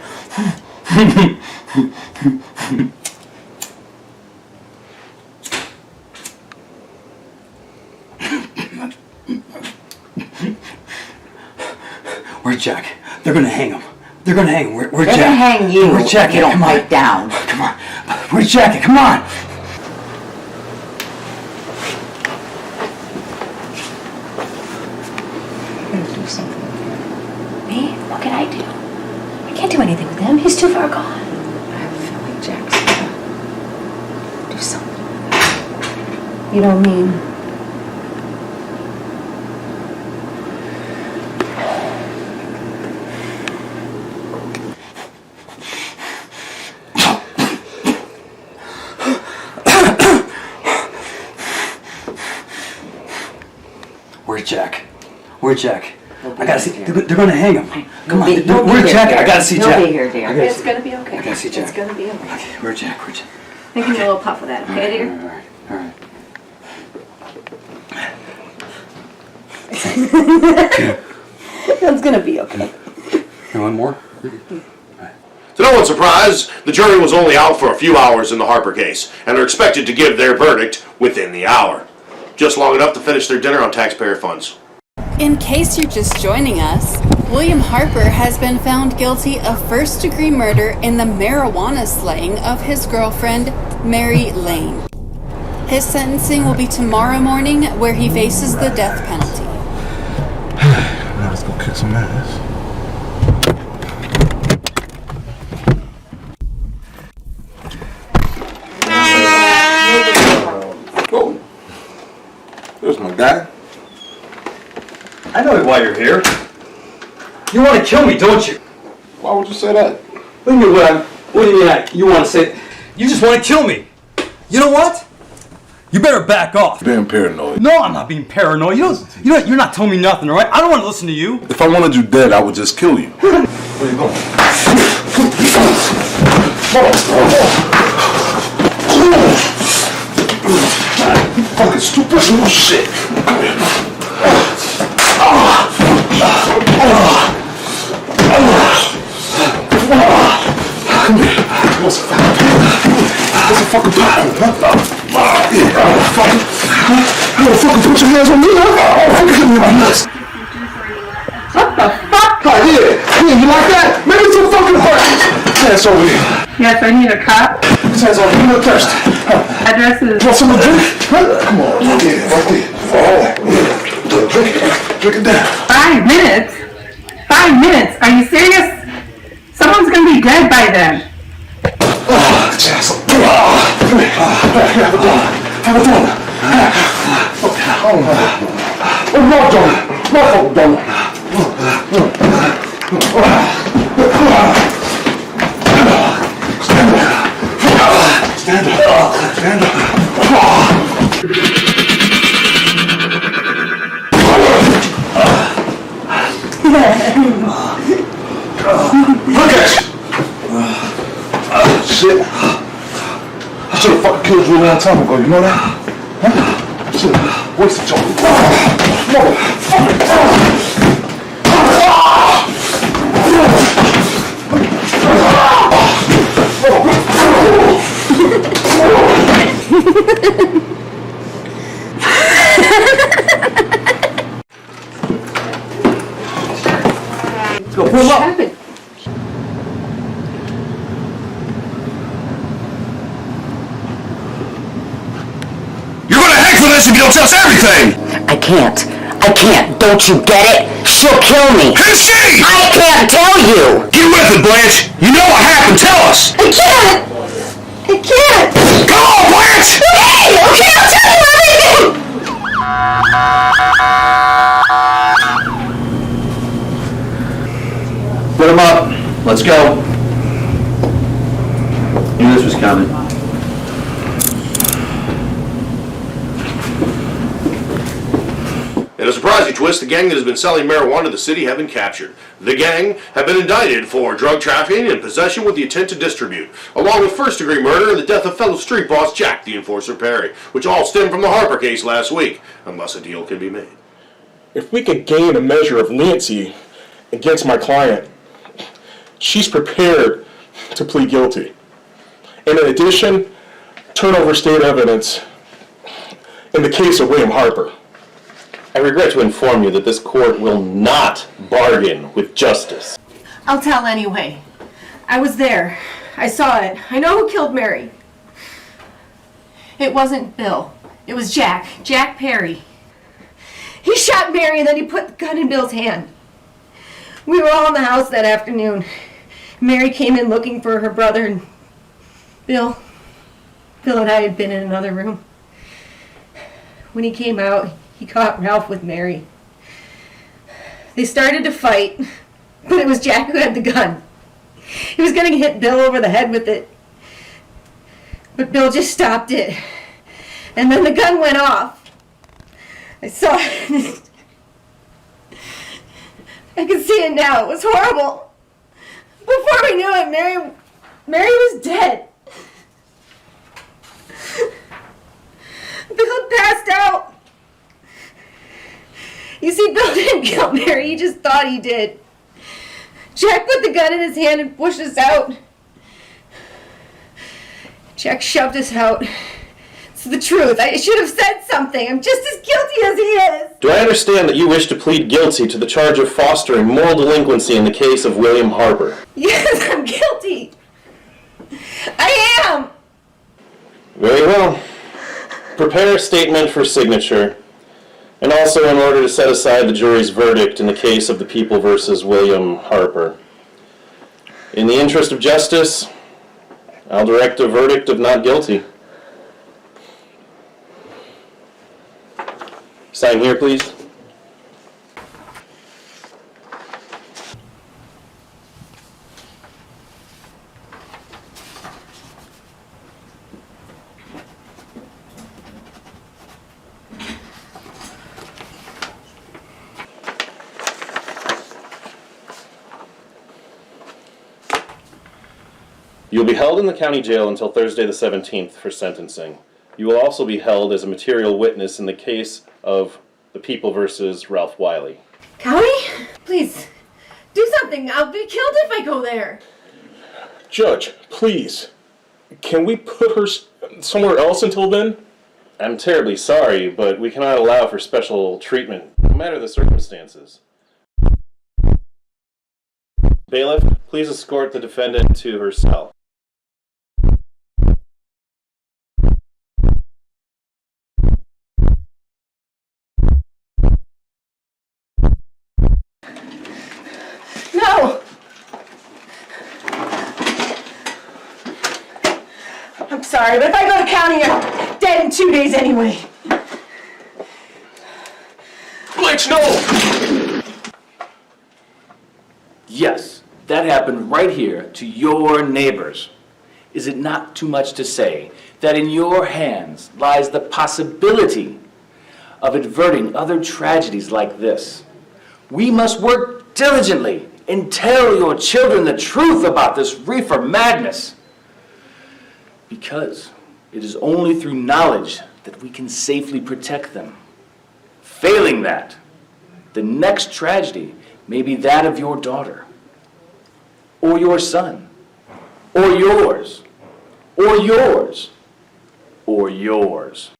Where's Jack? They're gonna hang him. They're gonna hang him. Where's They're Jack? gonna hang you Where's Jack? if you don't Come on. pipe down. Come on. Where's Jackie? Come on. Do something with him. Me? What can I do? I can't do anything with him. He's too far gone. I have a feeling Jack's gonna do something. You don't mean? Where's Jack? Where's Jack? I gotta see. They're gonna hang him. Come on. He'll be Where's here, Jack? dear. I gotta see He'll Jack. be here, dear. I gotta It's see- gonna be okay. I gotta see Jack. It's gonna be okay. Okay, where's Jack? Where's Jack? Give me a little puff of that, okay, dear? All right. It's gonna be okay. You want more? To no one's surprise, the jury was only out for a few hours in the Harper case, and are expected to give their verdict within the hour. Just long enough to finish their dinner on taxpayer funds. In case you're just joining us, William Harper has been found guilty of first-degree murder in the marijuana slaying of his girlfriend, Mary Lane. His sentencing will be tomorrow morning, where he faces the death penalty. Now let's go kick some ass. Oh, there's my guy. I know why you're here. You want to kill me, don't you? Why would you say that? What do you mean? What do you mean? You want to say? You just want to kill me. You know what? You better back off. Being paranoid. No, I'm not being paranoid. You're not telling me nothing, all right? I don't want to listen to you. If I wanted you dead, I would just kill you. Where are you going? You fucking stupid little shit. Come here. What's a fucking problem, huh? You wanna fucking put your hands on me, huh? Fucking give me my nuts. What the fuck? Oh, yeah, you like that? Maybe some fucking hurt. Hands over here. Yes, I need a cop. His hands on me, you're thirsty. Address is... Want some to drink? Huh? Come on, right there, right there. Oh, yeah. Drink it down. 5 minutes? 5 minutes? Are you serious? Someone's gonna be dead by then. Oh, Jackson. Come here. Have a donut. Have a donut. Oh, not done. Not fucking done. Stand up. Stand up. Stand up. Look at you! Shit. I should have fucking killed you a long time ago, you know that? Huh? Should have wasted your Let's go, pull him up. You're gonna hang for this if you don't tell us everything! I can't. I can't. Don't you get it? She'll kill me. Who's she? I can't tell you. Get with it, Blanche! You know what happened, tell us! I can't. I can't. Come on, Blanche! Okay, I'll tell you everything. Put him up. Let's go. Knew this was coming. In a surprising twist, the gang that has been selling marijuana to the city have been captured. The gang have been indicted for drug trafficking and possession with the intent to distribute, along with first-degree murder and the death of fellow street boss Jack the Enforcer Perry, which all stemmed from the Harper case last week, unless a deal can be made. If we could gain a measure of leniency against my client, she's prepared to plead guilty. And in addition, turn over state evidence in the case of William Harper. I regret to inform you that this court will not bargain with justice. I'll tell anyway. I was there. I saw it. I know who killed Mary. It wasn't Bill. It was Jack. Jack Perry. He shot Mary and then he put the gun in Bill's hand. We were all in the house that afternoon. Mary came in looking for her brother and Bill and I had been in another room. When he came out, he caught Ralph with Mary. They started to fight, but it was Jack who had the gun. He was going to hit Bill over the head with it, but Bill just stopped it. And then the gun went off. I saw it. I can see it now. It was horrible. Before we knew it, Mary was dead. Bill passed out. You see, Bill didn't kill Mary, he just thought he did. Jack put the gun in his hand and pushed us out. Jack shoved us out. It's the truth. I should have said something. I'm just as guilty as he is. Do I understand that you wish to plead guilty to the charge of fostering moral delinquency in the case of William Harper? Yes, I'm guilty. I am. Very well. Prepare a statement for signature, and also in order to set aside the jury's verdict in the case of the People versus William Harper. In the interest of justice, I'll direct a verdict of not guilty. Sign here, please. You will be held in the county jail until Thursday the 17th for sentencing. You will also be held as a material witness in the case of the People versus Ralph Wiley. County? Please, do something. I'll be killed if I go there. Judge, please, can we put her somewhere else until then? I'm terribly sorry, but we cannot allow for special treatment, no matter the circumstances. Bailiff, please escort the defendant to her cell. No! I'm sorry, but if I go to county, you're dead in 2 days anyway. Please! bitch, no! Yes, that happened right here to your neighbors. Is it not too much to say that in your hands lies the possibility of averting other tragedies like this? We must work diligently and tell your children the truth about this reefer madness, because it is only through knowledge that we can safely protect them. Failing that, the next tragedy may be that of your daughter, or your son, or yours, or yours, or yours.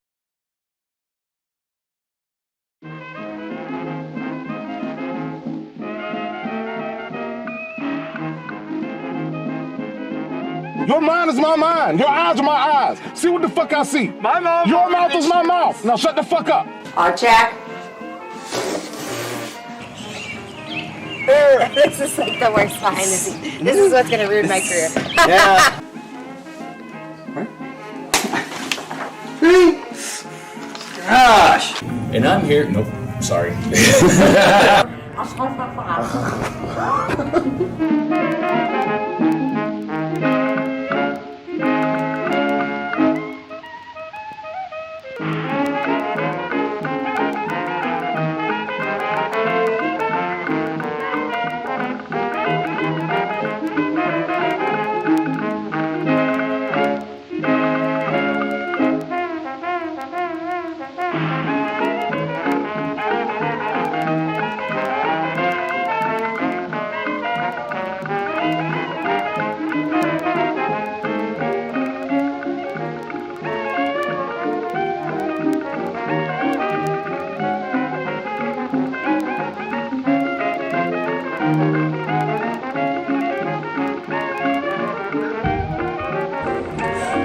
Your mind is my mind. Your eyes are my eyes. See what the fuck I see. My mouth. Your mouth is my mouth. Now shut the fuck up. Jack. This is like the worst behind the scenes. This is what's gonna ruin my career. Yeah. Gosh. And I'm here. Nope. Sorry.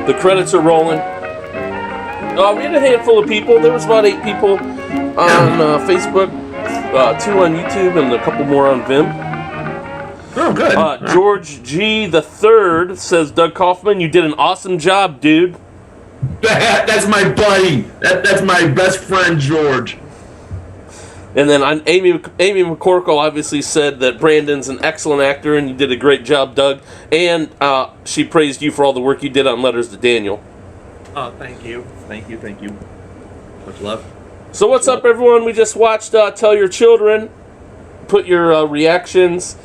The credits are rolling. We had a handful of people. There was about 8 people on Facebook, 2 on YouTube, and a couple more on Vim. Oh, good. George G. the Third says, Doug Kaufman, you did an awesome job, dude. That's my buddy. That's my best friend, George. And then Amy McCorkle obviously said that Brandon's an excellent actor and you did a great job, Doug. And she praised you for all the work you did on Letters to Daniel. Oh, thank you. Thank you. Much love. So what's up, everyone? We just watched Tell Your Children. Put your reactions,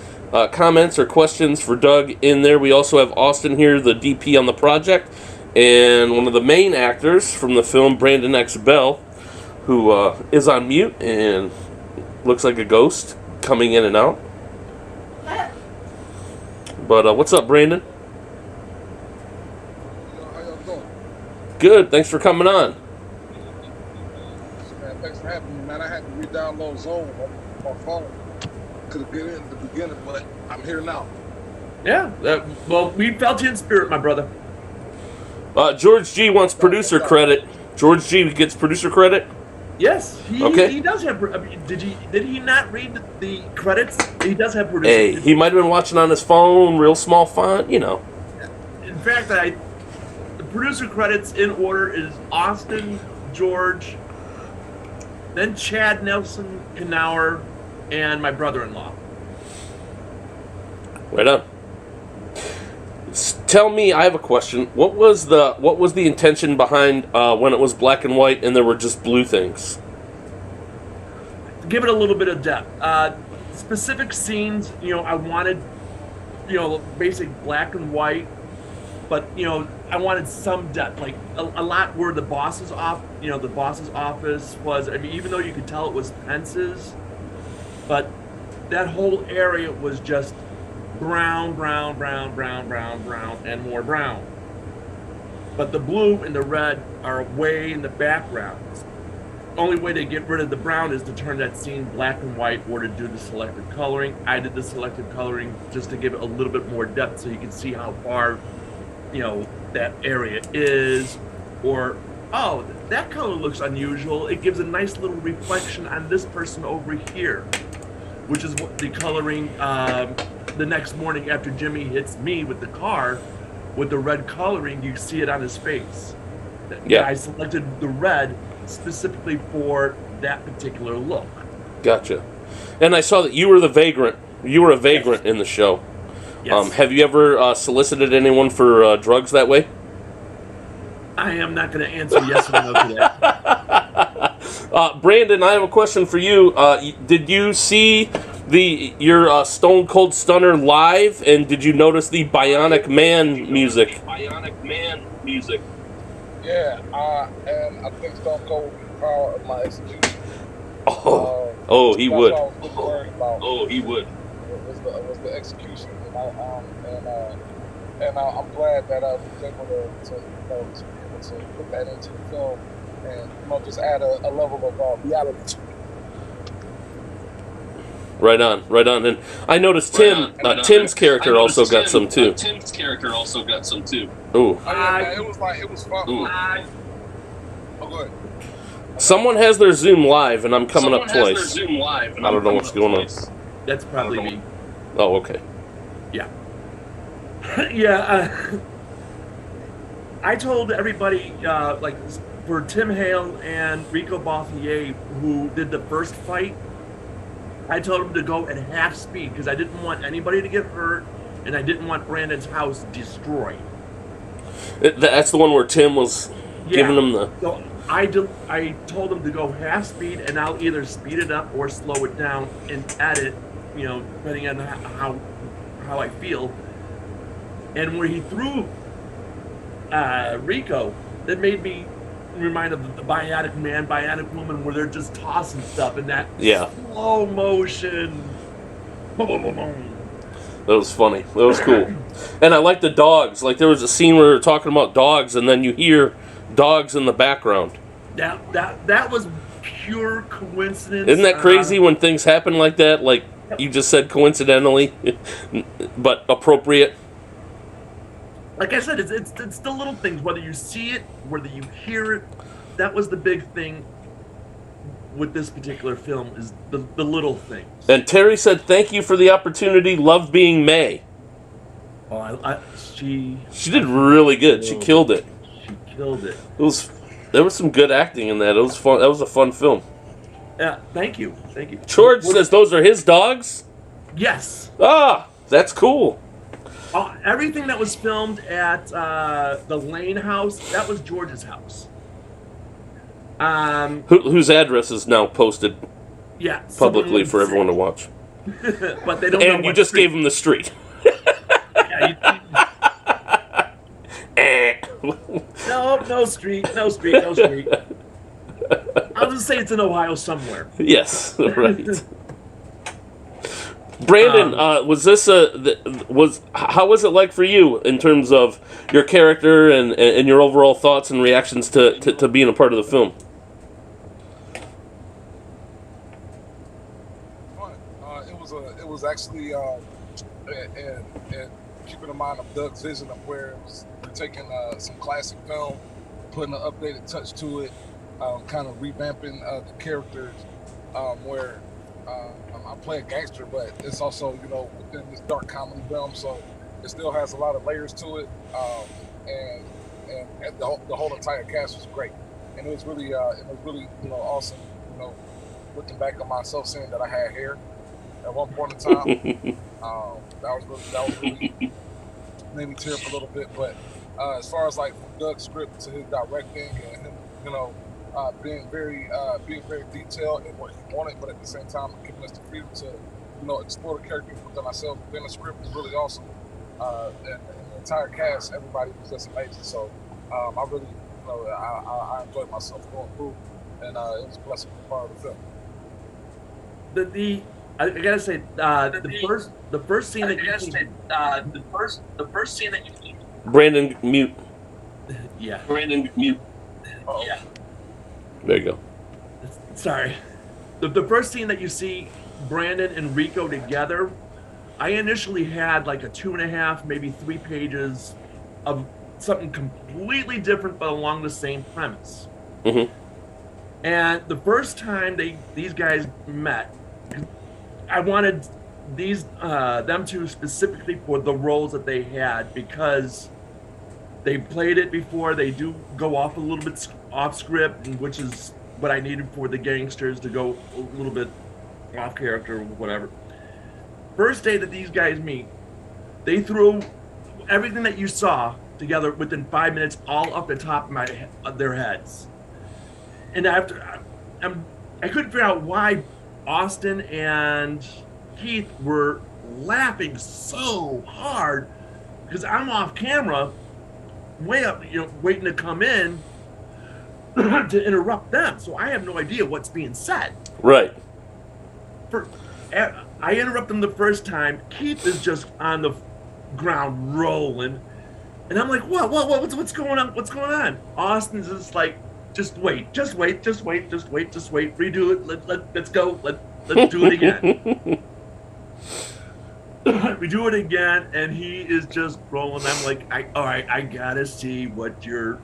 comments, or questions for Doug in there. We also have Austin here, the DP on the project, and one of the main actors from the film, Brandon X. Bell, who is on mute and looks like a ghost coming in and out. But what's up, Brandon? How y'all doing? Good. Thanks for coming on. Man, thanks for having me, man. I had to re-download Zone on my phone. Could have been in the beginning, but I'm here now. Yeah. Well, we felt you in spirit, my brother. George G wants producer credit. George G gets producer credit? Yes, Okay. he does have. I mean, did he not read the credits? He does have producer. Hey, he might have been watching on his phone, real small font, you know. In fact, the producer credits in order is Austin, George, then Chad Nelson Knauer, and my brother-in-law. Right on. Tell me, I have a question. What was the intention behind when it was black and white and there were just blue things? Give it a little bit of depth. Specific scenes, I wanted, basic black and white, but I wanted some depth, like a lot where the boss's the boss's office was. I mean, even though you could tell it was Pence's, but that whole area was just brown, and more brown. But the blue and the red are way in the background. Only way to get rid of the brown is to turn that scene black and white or to do the selective coloring. I did the selective coloring just to give it a little bit more depth so you can see how far, that area is. Or, oh, that color looks unusual. It gives a nice little reflection on this person over here, which is what the coloring the next morning after Jimmy hits me with the car with the red coloring, you see it on his face. Yeah. I selected the red specifically for that particular look. Gotcha. And I saw that you were the vagrant. You were a vagrant in the show. Yes. Have you ever solicited anyone for drugs that way? I am not going to answer yes or no to that. Brandon, I have a question for you. Did you see your Stone Cold Stunner live, and did you notice the Bionic Man music? Yeah, and I think Stone Cold would be proud of my execution. He would. He would. Was the execution, and I'm glad that I was able to put that into the film and just add a level of reality to it. Right on. And I noticed Tim's character also got some too. Ooh. It was fun. Go ahead. Someone has their Zoom live, and I'm coming up twice. I don't know what's going on. That's probably me. Oh, okay. Yeah. Yeah. I told everybody, for Tim Hale and Rico Balthier, who did the first fight, I told them to go at half speed because I didn't want anybody to get hurt, and I didn't want Brandon's house destroyed. That's the one where Tim was giving them the... So I told them to go half speed, and I'll either speed it up or slow it down and edit, depending on how I feel. And where he threw Rico, that made me remind of the Bionic Man, Bionic Woman, where they're just tossing stuff in that slow motion. Boom, boom, boom, boom. That was funny. That was cool. And I like the dogs. Like, there was a scene where they were talking about dogs, and then you hear dogs in the background. That was pure coincidence. Isn't that crazy when things happen like that? Like you just said, coincidentally, but appropriate. Like I said, it's the little things. Whether you see it, whether you hear it, that was the big thing with this particular film, is the little things. And Terry said, "Thank you for the opportunity. Love being May." Oh, she did really good. She killed it. She killed it. There was some good acting in that. It was fun. That was a fun film. Yeah, thank you. George says those are his dogs? Yes. Ah, that's cool. Everything that was filmed at the Lane house, that was George's house. Whose address is now posted publicly for everyone to watch. But they don't know. And you just gave them the street. No street. I'll just say it's in Ohio somewhere. Yes, right. Brandon, how was it like for you in terms of your character and your overall thoughts and reactions to being a part of the film? It was actually and keeping in mind of Doug's vision of where it was taking some classic film, putting an updated touch to it, kind of revamping the characters, where I play a gangster, but it's also within this dark comedy realm, so it still has a lot of layers to it, and the whole entire cast was great, and it was really awesome. Looking back on myself, seeing that I had hair at one point in time, that was really made me tear up a little bit. But as far as like from Doug's script to his directing and him, being very detailed in what he wanted, but at the same time giving us the freedom to explore the characters within ourselves within the script is really awesome. And the entire cast, everybody was just amazing. So I really, I enjoyed myself going through, and it was a blessing to be part of the film. I gotta say, the first scene that you see, the first scene that you see. Brandon, mute. Yeah. Brandon, mute. Oh. Yeah. There you go. Sorry. The first scene that you see Brandon and Rico together, I initially had like a 2.5, maybe 3 pages of something completely different but along the same premise. Mm-hmm. And the first time these guys met, I wanted them two specifically for the roles that they had, because they played it before. They do go off a little bit off script, which is what I needed for the gangsters to go a little bit off character, whatever. First day that these guys meet, they threw everything that you saw together within 5 minutes, all up the top of their heads. And after, I couldn't figure out why Austin and Keith were laughing so hard, because I'm off camera, way up, waiting to come in to interrupt them. So I have no idea what's being said. Right. I interrupt them the first time. Keith is just on the ground rolling, and I'm like, what's going on? What's going on? Austin's just like, just wait, redo it. Let's go. Let's do it again. We do it again, and he is just rolling. I'm like, all right, I gotta see what you're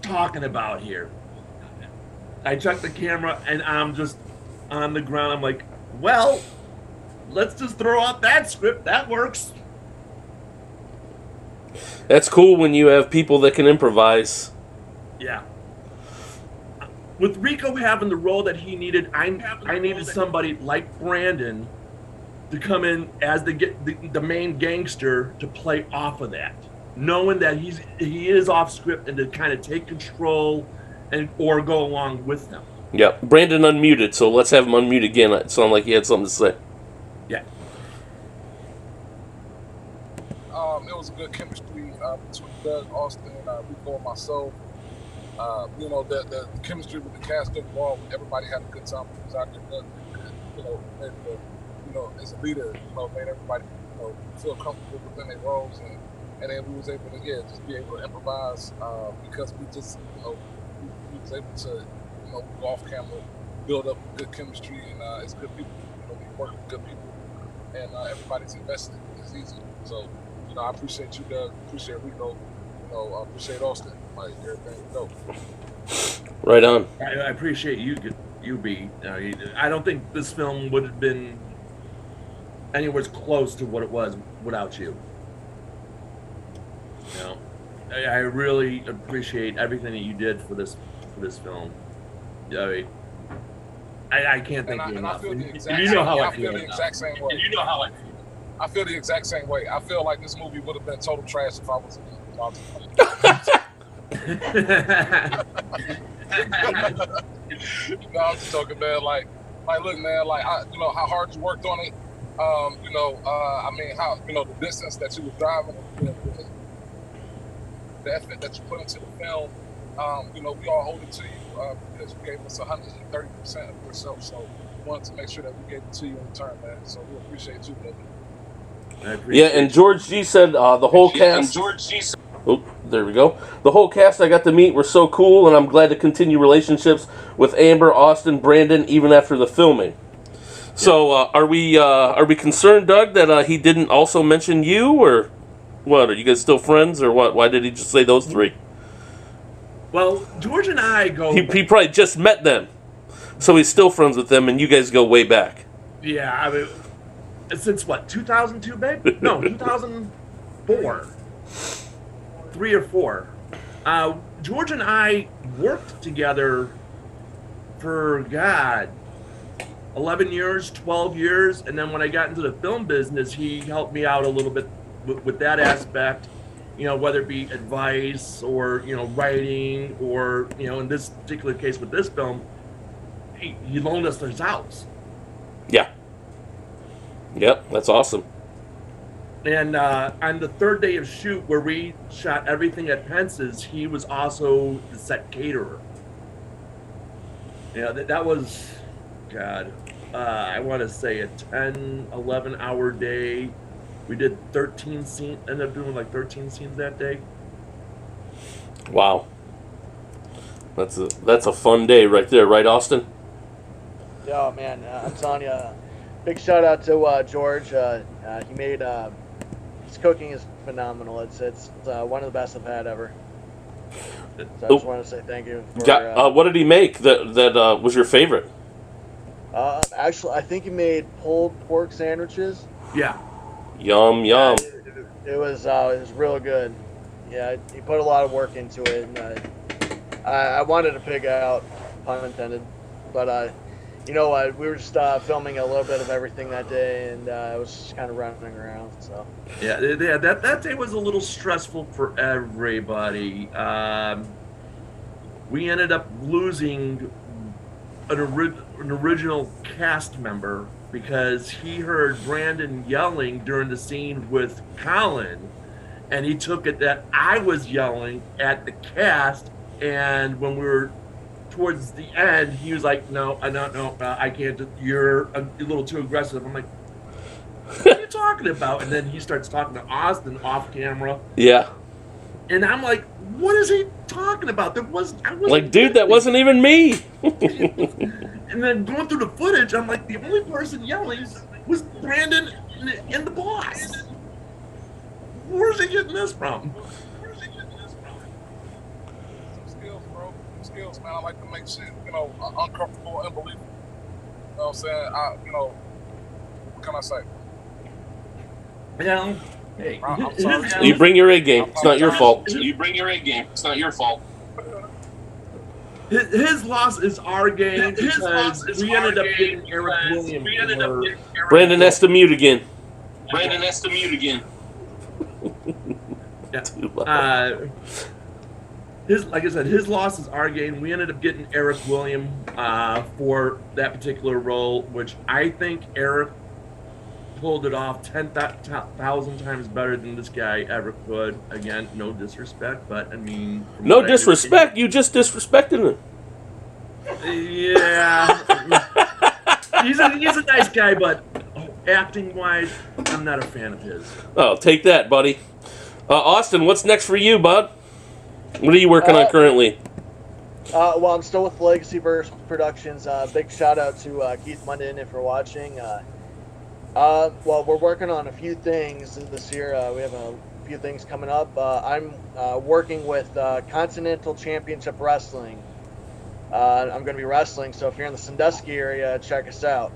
talking about here. I check the camera, and I'm just on the ground. I'm like, well, let's just throw out that script. That works. That's cool when you have people that can improvise. Yeah. With Rico having the role that he needed, I needed somebody like Brandon to come in as the main gangster to play off of that, knowing that he is off script, and to kind of take control or go along with them. Yeah, Brandon unmuted, so let's have him unmute again. It sounded like he had something to say. Yeah. It was a good chemistry between Doug, Austin, Rico, and myself. The chemistry with the cast involved, everybody had a good time. Because I could, as a leader, made everybody, feel comfortable within their roles, and then we was able to, just be able to improvise because we just, we was able to, go off camera, build up good chemistry, and it's good people. We work with good people, and everybody's invested. It's easy. So, I appreciate you, Doug. Appreciate Rico. I appreciate Austin. Like, everything dope. Right on. I appreciate you, B. I don't think this film would have been anywhere close to what it was without you. I really appreciate everything that you did for this film. I can't thank you enough. You know how I feel. I feel the exact same way. I feel like this movie would have been total trash if I was in it. No, I'm just joking, man. Like, look, man. Like, how hard you worked on it. How the distance that you were driving, the effort that you put into the film. We all hold it to you because you gave us 130% of yourself. So we wanted to make sure that we gave it to you in return, man. So we appreciate you, baby. Yeah, and George G said the whole cast. Oh, there we go. The whole cast I got to meet were so cool, and I'm glad to continue relationships with Amber, Austin, Brandon, even after the filming. So, are we concerned, Doug, that he didn't also mention you, or what? Are you guys still friends, or what? Why did he just say those three? Well, George and I go. He probably just met them, so he's still friends with them, and you guys go way back. Yeah, I mean, since what, 2002, babe? No, 2004. 3 or 4. George and I worked together for, 11 years, 12 years, and then when I got into the film business, he helped me out a little bit with that aspect, whether it be advice or, writing or, in this particular case with this film, he loaned us his house. Yeah. Yep, that's awesome. And on the third day of shoot, where we shot everything at Pence's, he was also the set caterer. That was, I want to say a 10, 11-hour day. We did 13 scenes, ended up doing like 13 scenes that day. Wow. That's a fun day right there, right, Austin? Yeah, man, I'm telling you, big shout out to George. He made his cooking is phenomenal. It's one of the best I've had ever. So I just want to say thank you. What did he make that was your favorite? Actually, I think he made pulled pork sandwiches. Yeah. Yum yum. It was real good. Yeah, he put a lot of work into it, and I wanted to pick out, pun intended, but you know what? We were just filming a little bit of everything that day, and I was just kind of running around. So yeah, that day was a little stressful for everybody. We ended up losing an original cast member because he heard Brandon yelling during the scene with Colin, and he took it that I was yelling at the cast, and when we were towards the end, he was like, no, I can't, you're a little too aggressive. I'm like, what are you talking about? And then he starts talking to Austin off camera. Yeah. And I'm like, what is he talking about? I wasn't Like, dude, that wasn't even me. And then going through the footage, I'm like, the only person yelling was Brandon and the boss. Where's he getting this from? Skills, bro. Skills, man. I like to make shit, uncomfortable and believable. You know what I'm saying? What can I say? Yeah. Hey, I'm sorry. You bring your A game. It's not your fault. You bring your A game. It's not your fault. His loss is our game because we ended up getting Eric Williams. Brandon has to mute again. Yeah. Like I said, his loss is our game. We ended up getting Eric Williams for that particular role, which I think Eric pulled it off 10,000 times better than this guy ever could. Again, no disrespect, but I mean... No disrespect, you just disrespected him. Yeah. he's a nice guy, but acting-wise, I'm not a fan of his. Oh, take that, buddy. Austin, what's next for you, bud? What are you working on currently? Well, I'm still with Legacyverse Productions. Big shout out to Keith Munden if you're watching. Well, we're working on a few things this year. We have a few things coming up. I'm working with Continental Championship Wrestling. I'm going to be wrestling, so if you're in the Sandusky area, check us out.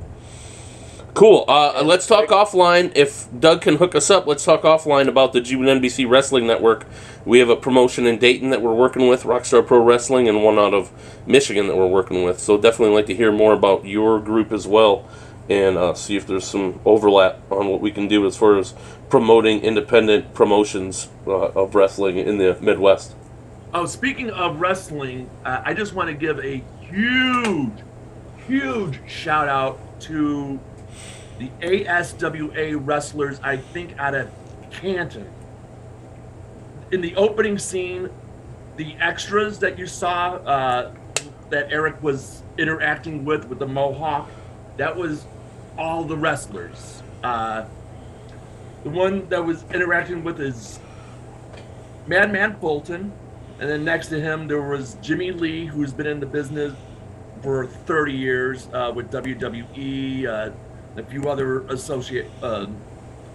Cool. Let's talk offline. If Doug can hook us up, let's talk offline about the G1NBC Wrestling Network. We have a promotion in Dayton that we're working with, Rockstar Pro Wrestling, and one out of Michigan that we're working with. So definitely like to hear more about your group as well, and see if there's some overlap on what we can do as far as promoting independent promotions of wrestling in the Midwest. Oh, speaking of wrestling, I just want to give a huge shout out to the ASWA wrestlers, I think out of Canton. In the opening scene, the extras that you saw that Eric was interacting with the Mohawk, that was all the wrestlers. The one that was interacting with is Madman Fulton, and then next to him there was Jimmy Lee, who's been in the business for 30 years with WWE, a few other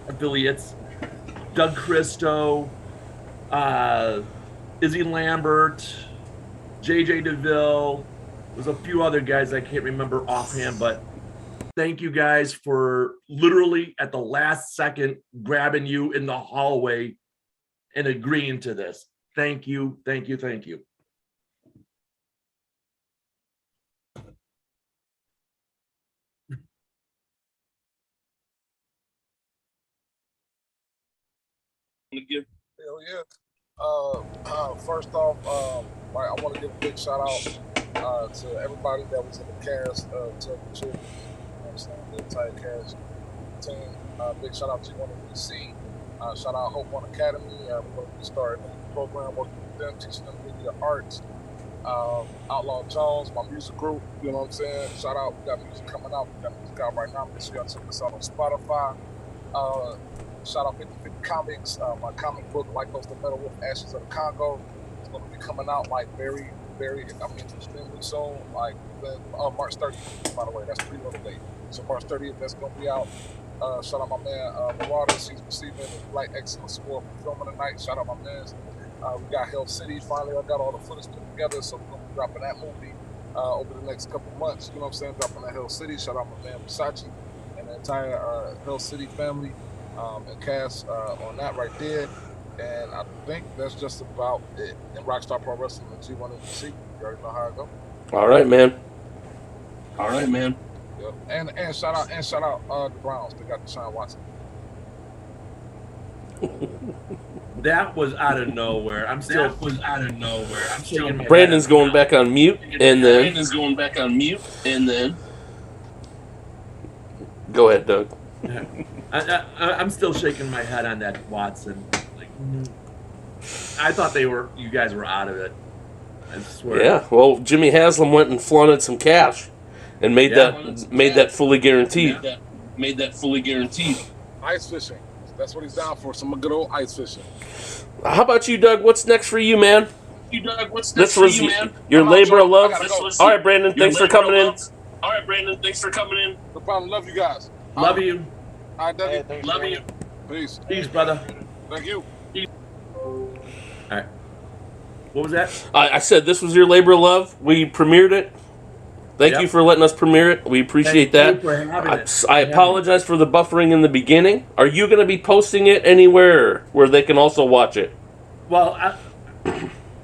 affiliates. Doug Christo, Izzy Lambert, JJ DeVille. There's a few other guys I can't remember offhand, but thank you guys for literally at the last second grabbing you in the hallway and agreeing to this. Thank you. Hell yeah. First off, I want to give a big shout out to everybody that was in the cast of Tell the Children. You know what I'm saying? The entire cast team. Big shout out to G1NBC. Shout out Hope One Academy. We're going to be starting a program working with them, teaching them media arts. Outlaw Jones, my music group, you know what I'm saying? Shout out, we got music coming out. We got music out right now. Make sure y'all check us out on Spotify. Shout out 50/50 Comics, my comic book, Like Those the Metal Wolf Ashes of the Congo. It's going to be coming out like very, extremely soon. Like March 30th, by the way, that's pre-order date. So March 30th, that's going to be out. Shout out my man Marauders, he's receiving a Black Excellence Award for filming tonight. Shout out my man. We got Hell City. Finally, I got all the footage put together, so we're going to be dropping that movie over the next couple months. You know what I'm saying? Dropping that Hell City. Shout out my man Versace and the entire Hell City family and cast on that right there. And I think that's just about it. And Rockstar Pro Wrestling and G1NBC. You already know how it goes. All right, man. All right, man. Yep. And shout out the Browns. They got Deshaun Watson. That was out of nowhere. I'm still. Brandon's going back on mute, and then go ahead, Doug. I'm still shaking my head on that Watson. Like, I thought you guys were out of it. I swear. Yeah. Well, Jimmy Haslam went and flaunted some cash, and made that fully guaranteed. Made that fully guaranteed. Ice fishing. That's what he's down for. Some good old ice fishing. How about you, Doug? What's next for you, man? This was your labor of love. All right, Brandon. Thanks for coming in. No problem. Love you guys. Love you. All right, Dougie. Hey, Love you. Peace. Peace, brother. Thank you. All right. What was that? I said this was your labor of love. We premiered it. Thank you for letting us premiere it. We appreciate that. Thank you for having it. I apologize for the buffering in the beginning. Are you going to be posting it anywhere where they can also watch it? Well,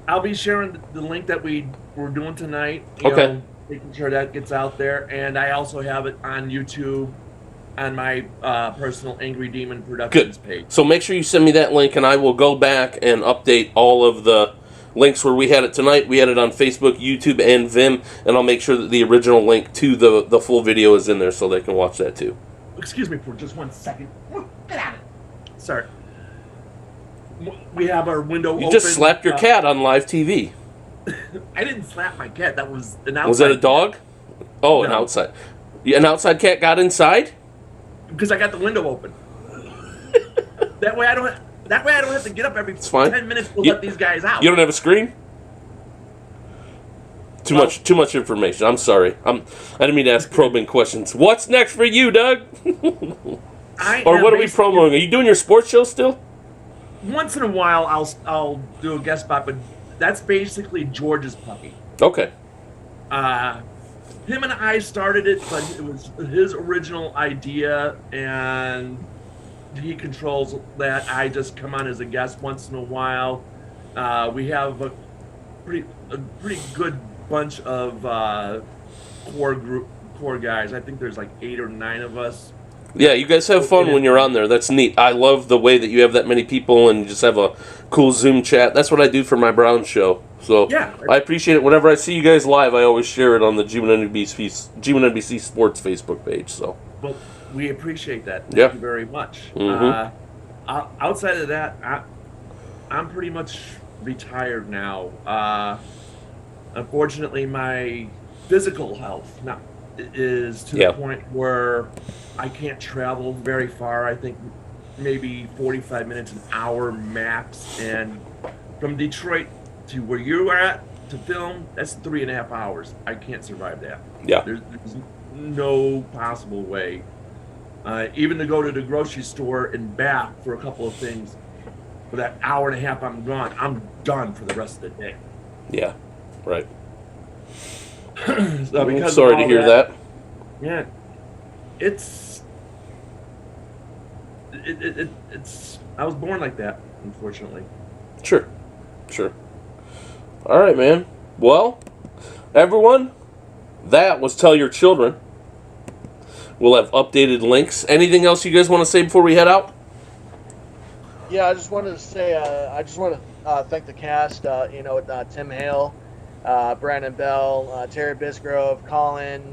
I'll be sharing the link that we're doing tonight. You know, making sure that gets out there. And I also have it on YouTube on my personal Angry Demon Productions page. So make sure you send me that link, and I will go back and update all of the links where we had it tonight. We had it on Facebook, YouTube, and Vim, and I'll make sure that the original link to the full video is in there so they can watch that too. Excuse me for just 1 second. Get out of it. Sorry. We have our window open. You just slapped your cat on live TV. I didn't slap my cat. That was an outside. Was that a dog? Cat. Oh, No. an outside. An outside cat got inside? Because I got the window open. That way I don't have to get up every 10 minutes to let these guys out. You don't have a screen? Too much information. I'm sorry. I didn't mean to ask probing questions. What's next for you, Doug? Or what are we promoting? Are you doing your sports show still? Once in a while, I'll do a guest spot, but that's basically George's puppy. Okay. Him and I started it, but it was his original idea, and he controls that. I just come on as a guest once in a while. We have a pretty good bunch of core guys. I think there's like 8 or 9 of us. Yeah, you guys have fun when you're on there. That's neat. I love the way that you have that many people and you just have a cool Zoom chat. That's what I do for my Brown show. So yeah, I appreciate it. Whenever I see you guys live, I always share it on the G1NBC Sports Facebook page. So. Well, we appreciate that. Thank you very much. Mm-hmm. Outside of that, I'm pretty much retired now. Unfortunately, my physical health is to the point where I can't travel very far. I think maybe 45 minutes, an hour max. And from Detroit to where you are at to film, that's 3.5 hours. I can't survive that. Yeah. There's no possible way. Even to go to the grocery store and back for a couple of things, for that hour and a half I'm gone, I'm done for the rest of the day. Yeah, right. So because sorry to hear that. Yeah, it's I was born like that, unfortunately. Sure. All right, man. Well, everyone, that was Tell Your Children. We'll have updated links. Anything else you guys want to say before we head out? Yeah, I just wanted to say, I just want to thank the cast, Tim Hale, Brandon Bell, Terry Bisgrove, Colin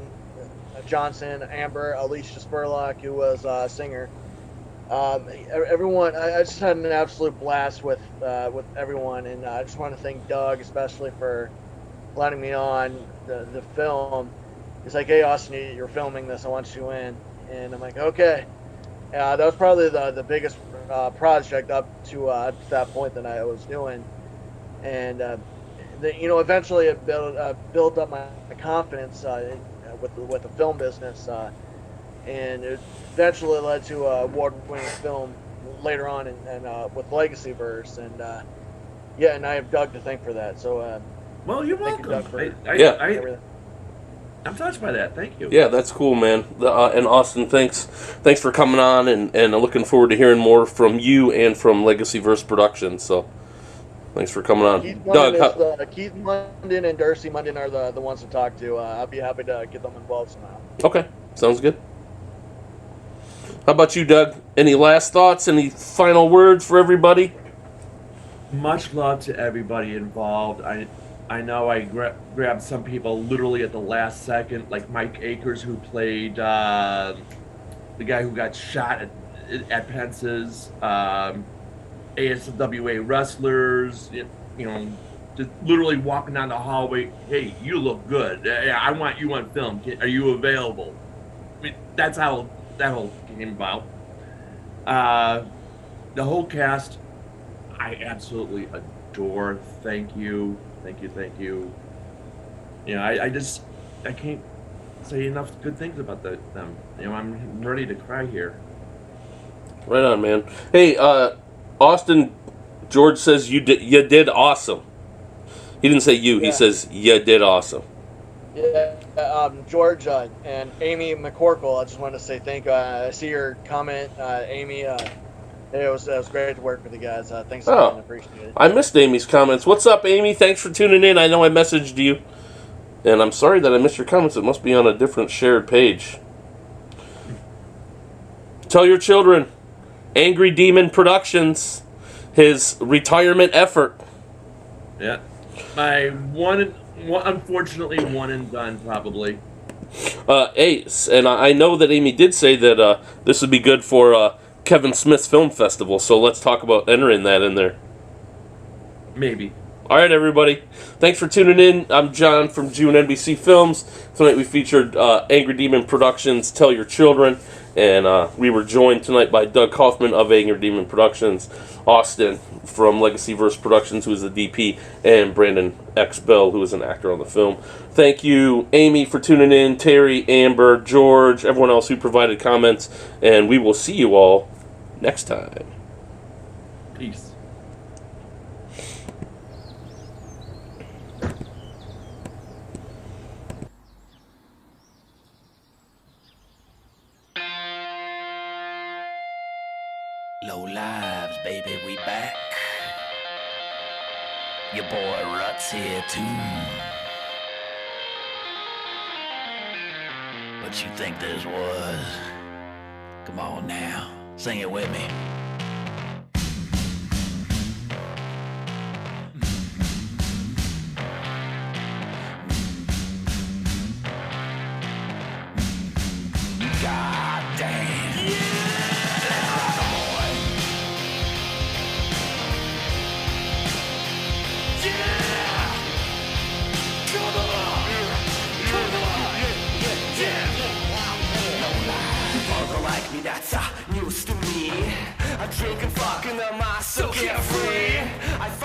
Johnson, Amber, Alicia Spurlock, who was a singer. Everyone, I just had an absolute blast with everyone, and I just want to thank Doug especially for letting me on the film. He's like, "Hey, Austin, you're filming this. I want you in," and I'm like, "Okay." That was probably the biggest project up to that point that I was doing, and eventually it built up my confidence with the film business, and it eventually led to an award-winning film later on, and with Legacyverse, and and I have Doug to thank for that. So, well, you're welcome. welcome. Thank you, Doug, for everything. I'm touched by that. Thank you. Yeah, that's cool, man. And Austin, thanks for coming on, and looking forward to hearing more from you and from Legacyverse Productions. So, Thanks for coming on. Keith Doug, Keith Munden and Darcy Munden are the ones to talk to. I'll be happy to get them involved somehow. okay, sounds good. How about you, Doug? Any last thoughts? Any final words for everybody? Much love to everybody involved. I know I grabbed some people literally at the last second, like Mike Akers, who played the guy who got shot at Pence's, ASWA wrestlers, just literally walking down the hallway. Hey, you look good. I want you on film. Are you available? I mean, that's how that whole came about. The whole cast, I absolutely adore. Thank you. You know, I can't say enough good things about them. You know, I'm ready to cry here. Right on, man. Hey, Austin, George says you did awesome. He didn't say you. Yeah. He says you did awesome. Yeah, George and Amy McCorkle, I just wanted to say thank you. I see your comment, Amy. It was great to work with you guys. Thanks again. I appreciate it. I missed Amy's comments. What's up, Amy? Thanks for tuning in. I know I messaged you. And I'm sorry that I missed your comments. It must be on a different shared page. Tell your children. Angry Demon Productions. His retirement effort. Yeah. My unfortunately one and done, probably. Ace. And I know that Amy did say that this would be good for Kevin Smith's Film Festival. So let's talk about entering that in there. Maybe. All right, everybody. Thanks for tuning in. I'm John from G1NBC Films. Tonight we featured Angry Demon Productions, Tell Your Children. And we were joined tonight by Doug Kaufman of Angry Demon Productions, Austin from Legacy Verse Productions, who is the DP, and Brandon X. Bell, who is an actor on the film. Thank you, Amy, for tuning in, Terry, Amber, George, everyone else who provided comments, and we will see you all next time. Peace. Low lives, baby, we back. Your boy Rut's here too. What you think this was? Come on now, sing it with me. God damn. Let's rock 'em, boy. Yeah! Come on! No lie. People like me, that's news to me. I drink and fuck and I'm so carefree.